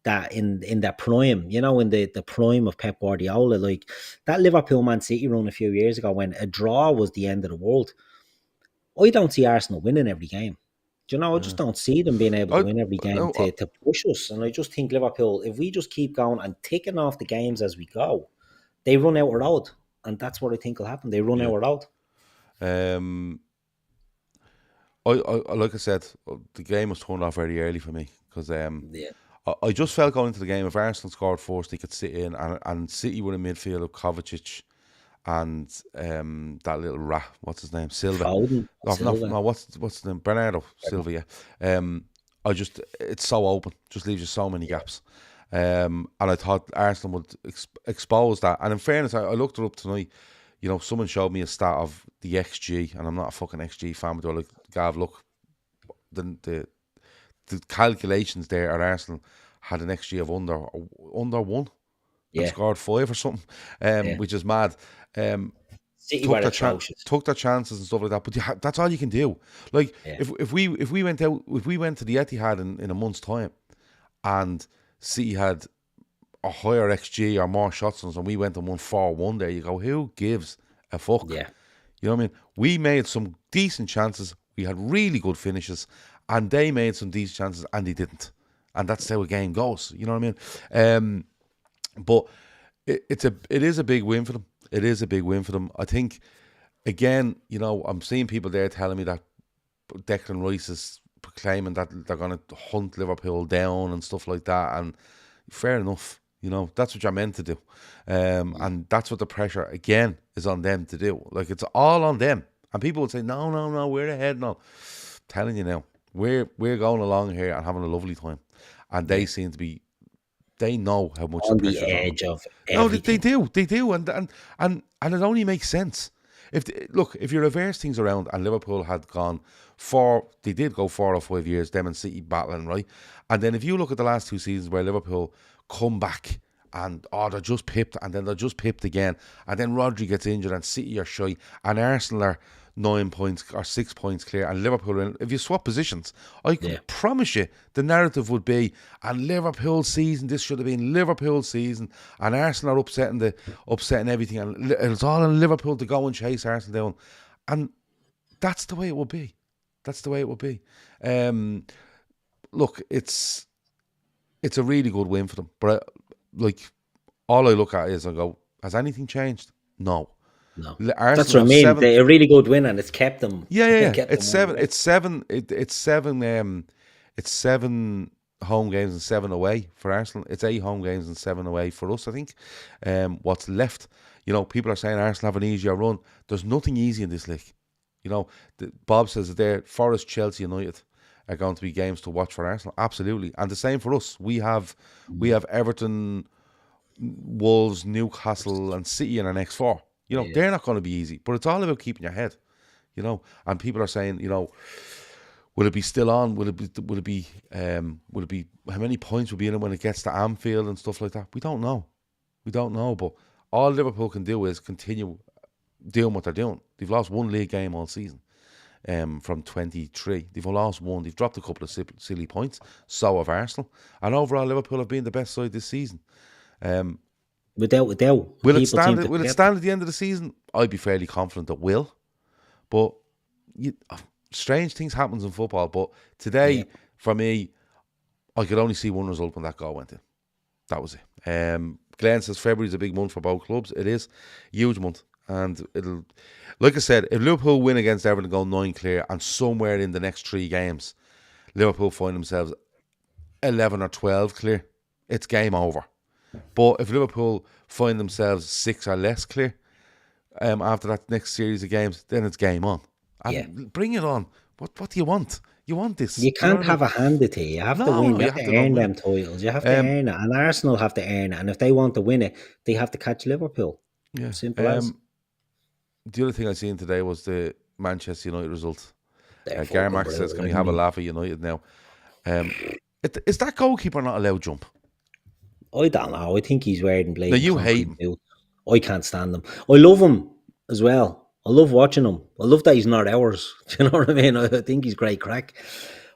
that in their prime, in the prime of Pep Guardiola, like that Liverpool Man City run a few years ago when a draw was the end of the world. I don't see Arsenal winning every game. I just don't see them being able to win every game to push us. And I just think Liverpool, if we just keep going and ticking off the games as we go, they run out of road. And that's what I think will happen. They run out of road. Like I said, the game was turned off very early for me because I just felt going into the game, if Arsenal scored first, they could sit in, and City were in midfield of Kovacic and that little rat, what's his name, Silva. No, what's his name, Bernardo Silva. Yeah. It's so open, just leaves you so many gaps. And I thought Arsenal would expose that. And in fairness, I looked it up tonight. Someone showed me a stat of the XG, and I'm not a fucking XG fan, but Gav, look, the calculations there at Arsenal had an XG of under 1. And scored 5 or something, which is mad. City were atrocious. Took their chances and stuff like that, but that's all you can do. Like if we went to the Etihad in a month's time, and City had a higher XG or more shots on us, and we went and won 4-1 there, you go, who gives a fuck? Yeah. You know what I mean? We made some decent chances. We had really good finishes, and they made some decent chances, and they didn't. And that's how a game goes. You know what I mean? But it is a big win for them. It is a big win for them. I think, again, I'm seeing people there telling me that Declan Rice is proclaiming that they're going to hunt Liverpool down and stuff like that. And fair enough. That's what you're meant to do. And that's what the pressure, again, is on them to do. Like, it's all on them. And people would say, no, we're ahead now. I'm telling you now, we're going along here and having a lovely time. And they seem to be, they know how much on the the edge of everything. everything. They do, and it only makes sense. If you reverse things around, and Liverpool had gone they did go 4 or 5 years, them and City battling, right? And then if you look at the last 2 seasons where Liverpool come back and they're just pipped, and then they're just pipped again, and then Rodri gets injured, and City are shy, and Arsenal are 9 points or 6 points clear, and Liverpool, if you swap positions, I can promise you the narrative would be, and Liverpool's season, this should have been Liverpool's season, and Arsenal are upsetting everything, and it's all in Liverpool to go and chase Arsenal down. And that's the way it would be. Look, it's a really good win for them, but all I look at is I go, has anything changed? No. That's what I mean. They're a really good win, and it's kept them. Yeah. It's 7. It's 7. It's 7. It's 7 home games and 7 away for Arsenal. It's 8 home games and 7 away for us, I think. What's left? People are saying Arsenal have an easier run. There's nothing easy in this league. Bob says that there, Forest, Chelsea, United are going to be games to watch for Arsenal. Absolutely, and the same for us. We have Everton, Wolves, Newcastle, and City in our next 4. They're not going to be easy, but it's all about keeping your head. And people are saying, will it be still on? Will it be? How many points will be in it when it gets to Anfield and stuff like that? We don't know. But all Liverpool can do is continue doing what they're doing. They've lost 1 league game all season. From 23, they've lost 1. They've dropped a couple of silly points. So have Arsenal, and overall Liverpool have been the best side this season. Without. Will it stand at the end of the season? I'd be fairly confident it will. But strange things happens in football. But today, for me, I could only see one result when that goal went in. That was it. Glenn says February's a big month for both clubs. It is. Huge month. And it'll, like I said, if Liverpool win against Everton and go 9 clear, and somewhere in the next 3 games, Liverpool find themselves 11 or 12 clear, it's game over. But if Liverpool find themselves 6 or less clear after that next series of games, then it's game on. And bring it on. What do you want? You want this. You can't have a hand it here. You have to win. You have to earn them titles. You have to earn it. And Arsenal have to earn it. And if they want to win it, they have to catch Liverpool. Yeah. Simple as. The other thing I seen today was the Manchester United result. Garmack says, can we have a laugh at United now? Is that goalkeeper not allowed to jump? I don't know. I think he's wearing Now, bleeding you hate concrete him. boots. I can't stand him. I love him as well. I love watching him. I love that he's not ours. Do you know what I mean? I think he's great crack.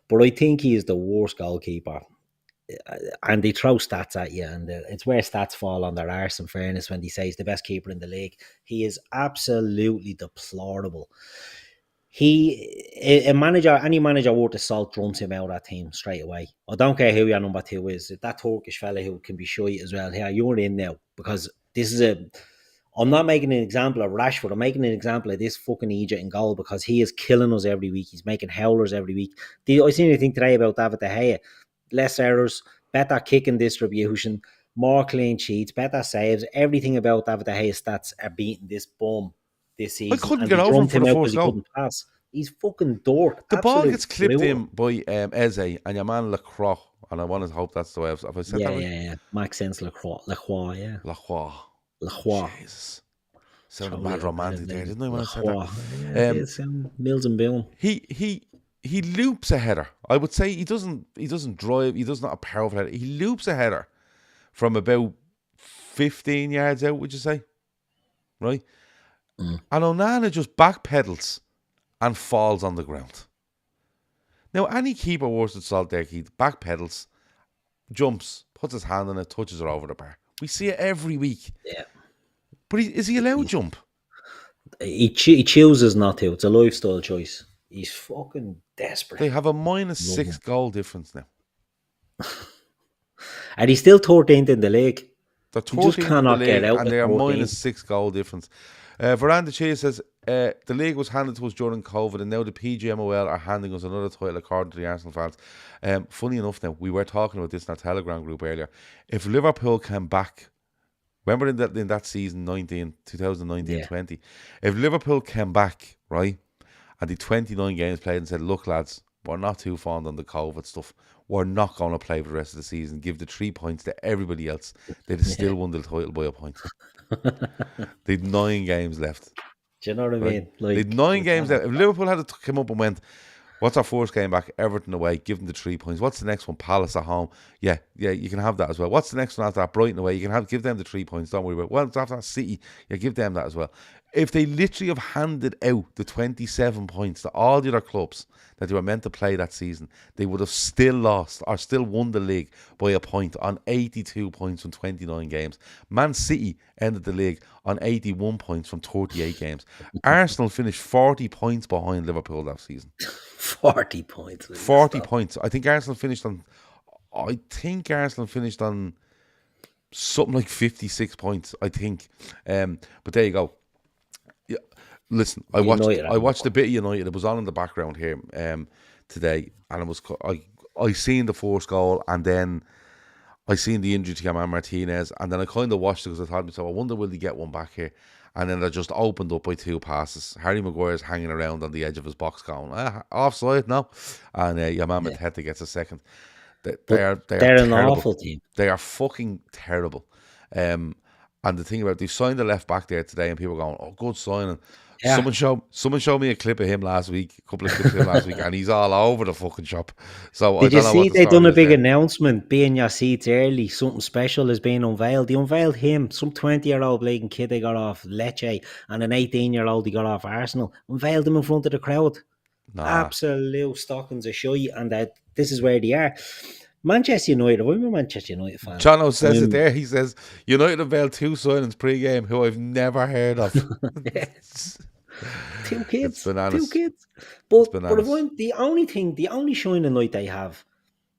But I think he is the worst goalkeeper. And they throw stats at you, and it's where stats fall on their arse, in fairness, when they say he's the best keeper in the league. He is absolutely deplorable. A manager, any manager worth of salt drums him out of that team straight away. I don't care who your number 2 is. That Turkish fella who can be shy as well. Here, you're in now, because this is I'm not making an example of Rashford. I'm making an example of this fucking Egypt in goal, because he is killing us every week. He's making howlers every week. I seen anything today about David De Gea. Less errors, better kicking distribution, more clean sheets, better saves. Everything about David De Gea's stats are beating this bum this I season. couldn't And get they over him drummed for him the out because first he goal. couldn't pass. He's fucking dork. The ball Absolute gets clipped brutal. in by Eze, and your man Lacroix, and I want to hope that's the way I've said that right. Yeah. Maxence Lacroix, yeah. Lacroix. Jesus. Sounded Probably bad a bit romantic of there, didn't I, when I said Lacroix. that? Yeah, it's Mills and Boone. He loops a header. I would say he doesn't drive, he does not a powerful header. He loops a header from about 15 yards out, would you say? Right? And Onana just backpedals and falls on the ground. Now, any keeper worth of salt there, he backpedals, jumps, puts his hand on it, touches it over the bar. We see it every week. Yeah. But is he allowed to jump? He chooses not to. It's a lifestyle choice. He's fucking desperate. They have a -6 goal difference now. And he's still 13th in the league. They're He just 14th in the cannot get league, out and at they are 14th. -6 goal difference. Veranda Cheese says, the league was handed to us during COVID, and now the PGMOL are handing us another title, according to the Arsenal fans. Funny enough now, we were talking about this in our Telegram group earlier. If Liverpool came back, remember in that season 2019-20, if Liverpool came back, right, and the 29 games played and said, look lads, we're not too fond on the COVID stuff, we're not going to play for the rest of the season, give the 3 points to everybody else, they'd have still won the title by a point. They'd 9 games left. Do you know what I mean? Like, they'd 9 games left. If Liverpool had come up and went, what's our first game back? Everton away, give them the 3 points. What's the next one? Palace at home. Yeah, you can have that as well. What's the next one after that? Brighton away. You can give them the 3 points. Don't worry about it. Well, after that, City. Yeah, give them that as well. If they literally have handed out the 27 points to all the other clubs that they were meant to play that season, they would have still lost or still won the league by a point on 82 points from 29 games. Man City ended the league on 81 points from 38 games. Arsenal finished 40 points behind Liverpool that season. 40 points. 40 points. I think Arsenal finished on something like 56 points, I think. But there you go. Yeah, listen, I watched a bit of United. It was on in the background here today, and it was I seen the first goal, and then I seen the injury to Gamal Martinez, and then I kind of watched it because I thought to myself, I wonder will they get one back here. And then they just opened up by 2 passes. Harry Maguire's hanging around on the edge of his box going, offside, no. And Yaman Mateta gets a second. They're an awful team. They are fucking terrible. And the thing about it, they signed the left back there today, and people are going, oh, good signing. Yeah. Someone showed me a clip of him last week, a couple of clips of him last week, and he's all over the fucking shop. So did you see they done a big announcement, be in your seats early, something special is being unveiled. They unveiled him, some 20-year-old bleeding kid they got off Lecce, and an 18-year-old they got off Arsenal. Unveiled him in front of the crowd. Absolute stockings of shy, and this is where they are. Manchester United, I'm a Manchester United fan. Jono says it there. He says, United unveiled 2 signings pre-game who I've never heard of. Two kids. It's bananas. 2 kids. But the only shining light they have,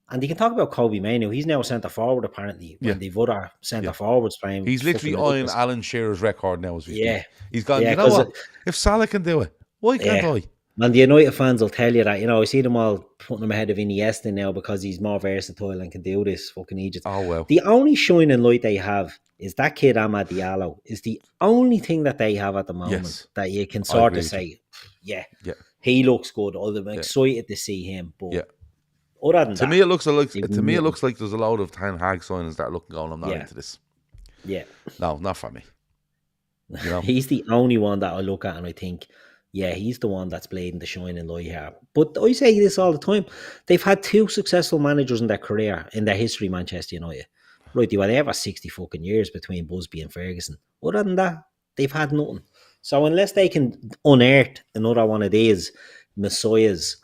and you can talk about Kobe Mainoo, he's now a centre forward apparently, when they've other centre forwards playing. He's literally eyeing Alan Shearer's record now as we speak. He's gone, you know what? If Salah can do it, why can't I? And the United fans will tell you that, I see them all putting him ahead of Iniesta now because he's more versatile and can do this fucking Egypt. Oh, well. The only shining light they have is that kid Amad Diallo is the only thing that they have at the moment that you can sort of say, he looks good. I'm excited to see him. But other than to me, it looks like there's a load of Ten Hag signings that are looking going, I'm not into this. Yeah. No, not for me. He's the only one that I look at and I think, he's the one that's bleeding the shining light here. But I say this all the time. They've had 2 successful managers in their career, in their history, Manchester United. Right, they were there for 60 fucking years between Busby and Ferguson. Other than that, they've had nothing. So unless they can unearth another one of these messiahs,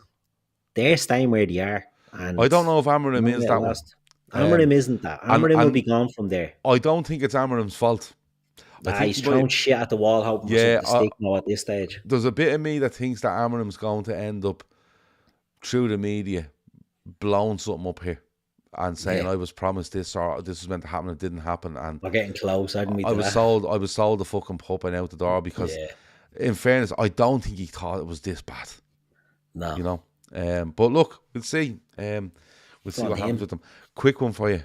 they're staying where they are. I And don't know if Amorim is they'll that one. last. Um, Amorim isn't that. Amorim will and be gone from there. I don't think it's Amorim's fault. I think He's he might. throwing shit at the wall hoping for Yeah, something to stick now at this stage. there's a bit of me that thinks that Amorim's going to end up through the media blowing something up here and saying I was promised this or this was meant to happen, it didn't happen, and We're getting close, aren't we? I was sold the fucking pup and out the door because, in fairness, I don't think he thought it was this bad. No, you know. But look, we'll see. We'll see what happens with them. Quick one for you.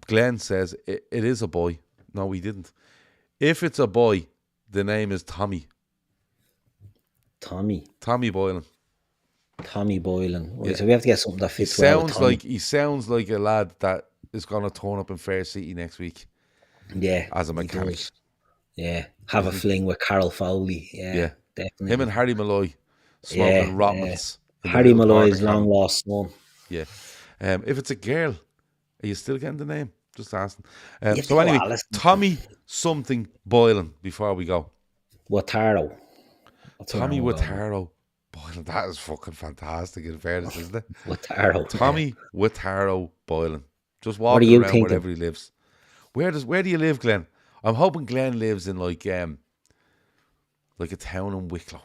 Glenn says it is a boy. No, he didn't. If it's a boy, the name is Tommy. Tommy Boylan. Tommy Boylan. Right, so we have to get something that fits He sounds like a lad that is going to turn up in Fair City next week. Yeah, as a mechanic. Yeah, have a fling with Carol Foley. Yeah, definitely. Him and Harry Malloy smoking Rotmans. Harry Malloy's long lost son. Yeah. If it's a girl, are you still getting the name? Just asking. So anyway, Tommy something Boylan before we go. Wataro. Tommy Wataro Boylan. That is fucking fantastic in fairness, isn't it? Wataro. Tommy Wataro Boylan. Just walking around thinking? Wherever he lives. Where do you live, Glenn? I'm hoping Glenn lives in like a town in Wicklow.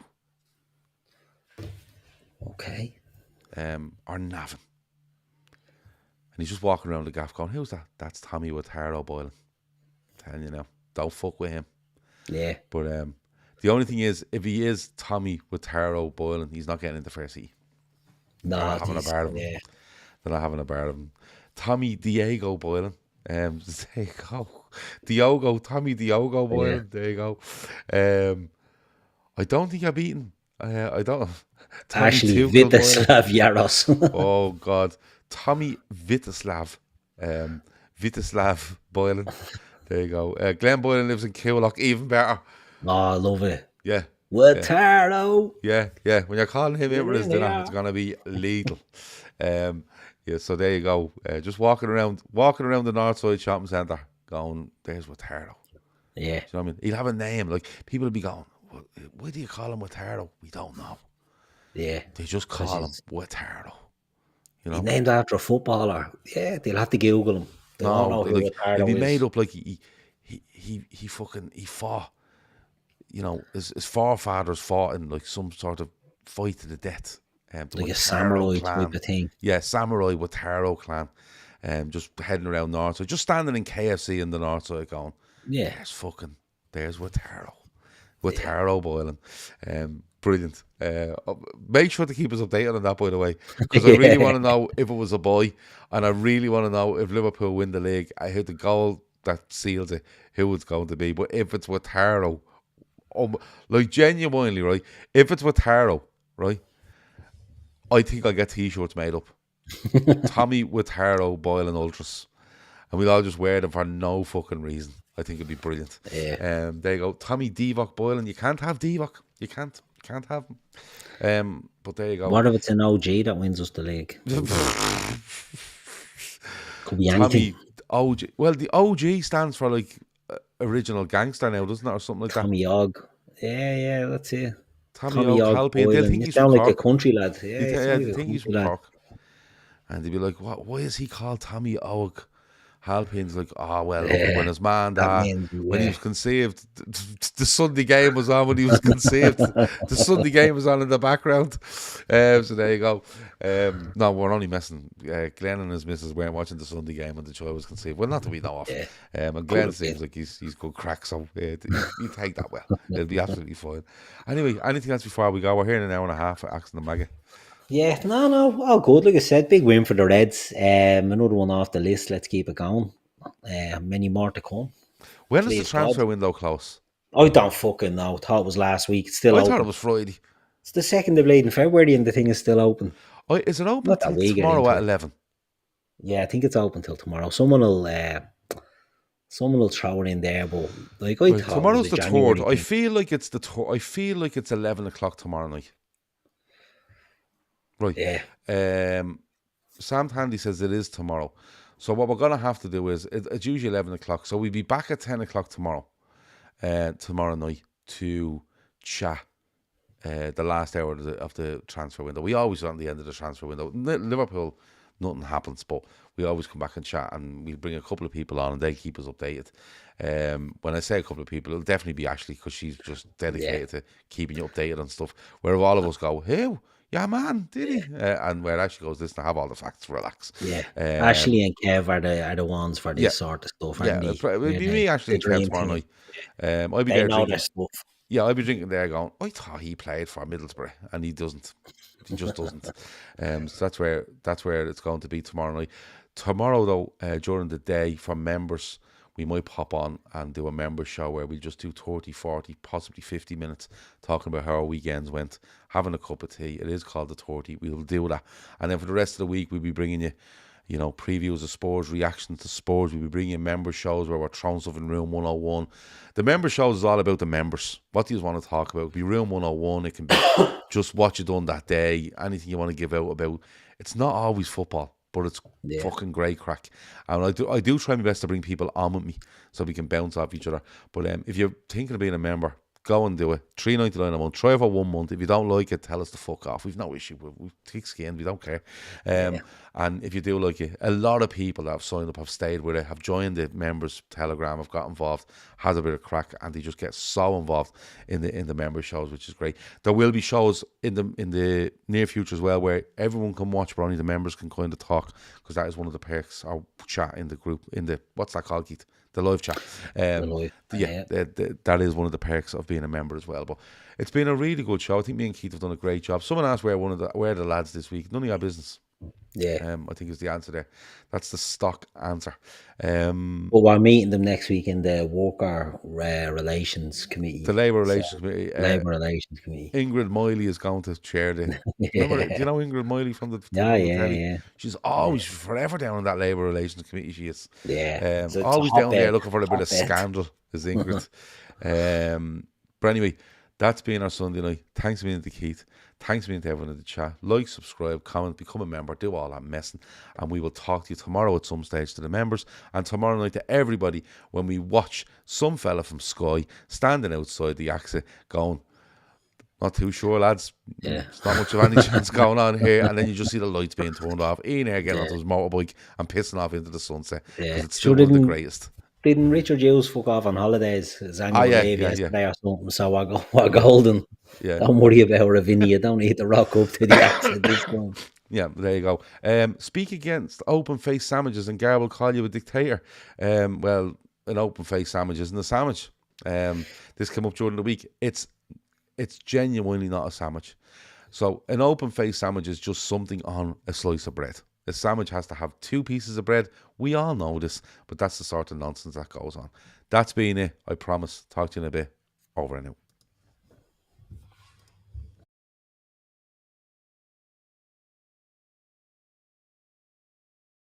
Okay. Or Navan. And he's just walking around the gaff going, who's that? That's Tommy Wataro Boylan. I'm telling you now. Don't fuck with him. Yeah. But the only thing is, if he is Tommy Wataro Boylan, he's not getting into Fair City. No, They're not having a bar of him. Yeah. They're not having a bar of him. Tommy Diego Boylan. There you go. Tommy Diogo Boylan. Yeah. There you go. I don't think I've beaten. I don't know. Actually, Viteslav Yaros. Oh, God. Tommy Viteslav. Viteslav Boylan. There you go. Glenn Boylan lives in Killock. Even better. Oh, I love it. Yeah. Wataro. Yeah. When you're calling him in for his dinner, it's going to be lethal. Yeah, so there you go. Just walking around the Northside Shopping Centre going, there's Wataro. Yeah. Do you know what I mean? He'll have a name. Like, people will be going, why do you call him Wataro? We don't know. Yeah. They just call him Wataro. You know? He's named after a footballer. Yeah, they'll have to Google him. They won't know who Wataro it'll be is. made up like he fought. You know, his forefathers fought in like some sort of fight to the death. Like a samurai type of thing. Yeah, samurai Wataro clan. Just heading around Northside, just standing in KFC in the Northside going, yeah, there's Wataro Boylan. Brilliant. Make sure to keep us updated on that, by the way, because I really want to know if it was a boy, and I really want to know if Liverpool win the league. I heard the goal that seals it, who it's going to be. But if it's Wataro, like genuinely, right? If it's Wataro, right? I think I'll get t-shirts made up. Tommy Wataro Boylan Ultras. And we'll all just wear them for no fucking reason. I think it'd be brilliant. Yeah. There you go. Tommy Divock Boylan. You can't have Divock. You can't have him. But there you go. What if it's an OG that wins us the league? Could be anything. Tommy OG. Well, the OG stands for like original gangster now, doesn't it? Or something like Tommy that. Og. Yeah, that's it. Tommy Og. They'll think he's from Cork. like a country lad. Yeah, they think he's from Cork. And they'd be like, "What? Why is he called Tommy Og?" Halpin's like, when his man died, when he was conceived, the Sunday game was on when he was conceived. The Sunday game was on in the background. So there you go. No, we're only messing. Glenn and his missus weren't watching the Sunday game when the child was conceived. Well, not that we know of. And Glenn seems like he's good crack, so he'll take that well. It'll be absolutely fine. Anyway, anything else before we go? We're here in an hour and a half at Axon and Maggie. Yeah, no, all good. Like I said, big win for the Reds. Another one off the list. Let's keep it going. Many more to come. When is the transfer window close? I don't fucking know. Thought it was last week. It's still open. I thought it was Friday. It's the 2nd of late in February and the thing is still open. Is it open till tomorrow at 11? Yeah, I think it's open till tomorrow. Someone will throw it in there, but like tomorrow's the 3rd. I feel like it's I feel like it's 11 o'clock tomorrow night. Right. Yeah. Sam Tandy says it is tomorrow. So what we're going to have to do is, it's usually 11 o'clock. So we'll be back at 10 o'clock tomorrow night to chat the last hour of the transfer window. We always are on the end of the transfer window. Liverpool, nothing happens, but we always come back and chat, and we bring a couple of people on and they keep us updated. When I say a couple of people, it'll definitely be Ashley, because she's just dedicated to keeping you updated on stuff. Where all of us go, who? Yeah, man, did he? And where Ashley goes, listen, I have all the facts, relax. Yeah, Ashley and Kev are the ones for this sort of stuff, aren't they? It'll be me, Ashley, and Kev tomorrow night. I'll be there know drinking. their stuff. Yeah, I'll be drinking there going, I thought he played for Middlesbrough, and he doesn't. He just doesn't. So that's where it's going to be tomorrow night. Tomorrow, though, during the day, for members, we might pop on and do a member show where we just do 30, 40, possibly 50 minutes talking about how our weekends went, having a cup of tea. It is called the 30. We'll do that. And then for the rest of the week, we'll be bringing you, previews of sports, reactions to sports. We'll be bringing you member shows where we're throwing stuff in Room 101. The member shows is all about the members. What do you want to talk about? It can be Room 101. It can be just what you done that day, anything you want to give out about. It's not always football, but it's fucking great crack. And I do try my best to bring people on with me so we can bounce off each other. But if you're thinking of being a member, go and do it. $3.99 a month. Try it for 1 month. If you don't like it, tell us to fuck off. We've no issue. We've thick skinned. We don't care. And if you do like it, a lot of people that have signed up have stayed with it, have joined the members Telegram, have got involved, has a bit of crack, and they just get so involved in the member shows, which is great. There will be shows in the near future as well where everyone can watch, but only the members can kind of talk, because that is one of the perks. Or chat in the group, what's that called, Keith? The live chat. That is one of the perks of being a member as well. But it's been a really good show. I think me and Keith have done a great job. Someone asked where are the lads this week. None of your business. Yeah. I think is the answer there. That's the stock answer. Well, we're meeting them next week in the Worker Relations Committee. The Labour Relations Committee. Labour Relations Committee. Ingrid Miley is going to chair the... Remember, do you know Ingrid Miley from the... Yeah. She's always forever down on that Labour Relations Committee, she is. Yeah. So always down there looking for a bit of scandal, is Ingrid. But anyway, that's been our Sunday night. Thanks for being to Keith. Thanks for being to everyone in the chat. Like, subscribe, comment, become a member, do all that messing. And we will talk to you tomorrow at some stage to the members. And tomorrow night to everybody when we watch some fella from Sky standing outside the exit going, not too sure, lads. Yeah. There's not much of any chance going on here. And then you just see the lights being turned off. Ian Air getting onto his motorbike and pissing off into the sunset. Yeah. It's still one of the greatest. Didn't Richard Hughes fuck off on holidays? His annual leave yesterday or something. So we're golden. Yeah. Don't worry about Ravinia. You don't need to rock up to the exit this time. Yeah, there you go. Speak against open-faced sandwiches and Gar will call you a dictator. Well, an open-faced sandwich isn't a sandwich. This came up during the week. It's genuinely not a sandwich. So an open-faced sandwich is just something on a slice of bread. A sandwich has to have 2 pieces of bread. We all know this, but that's the sort of nonsense that goes on. That's been it. I promise. Talk to you in a bit. Over and out.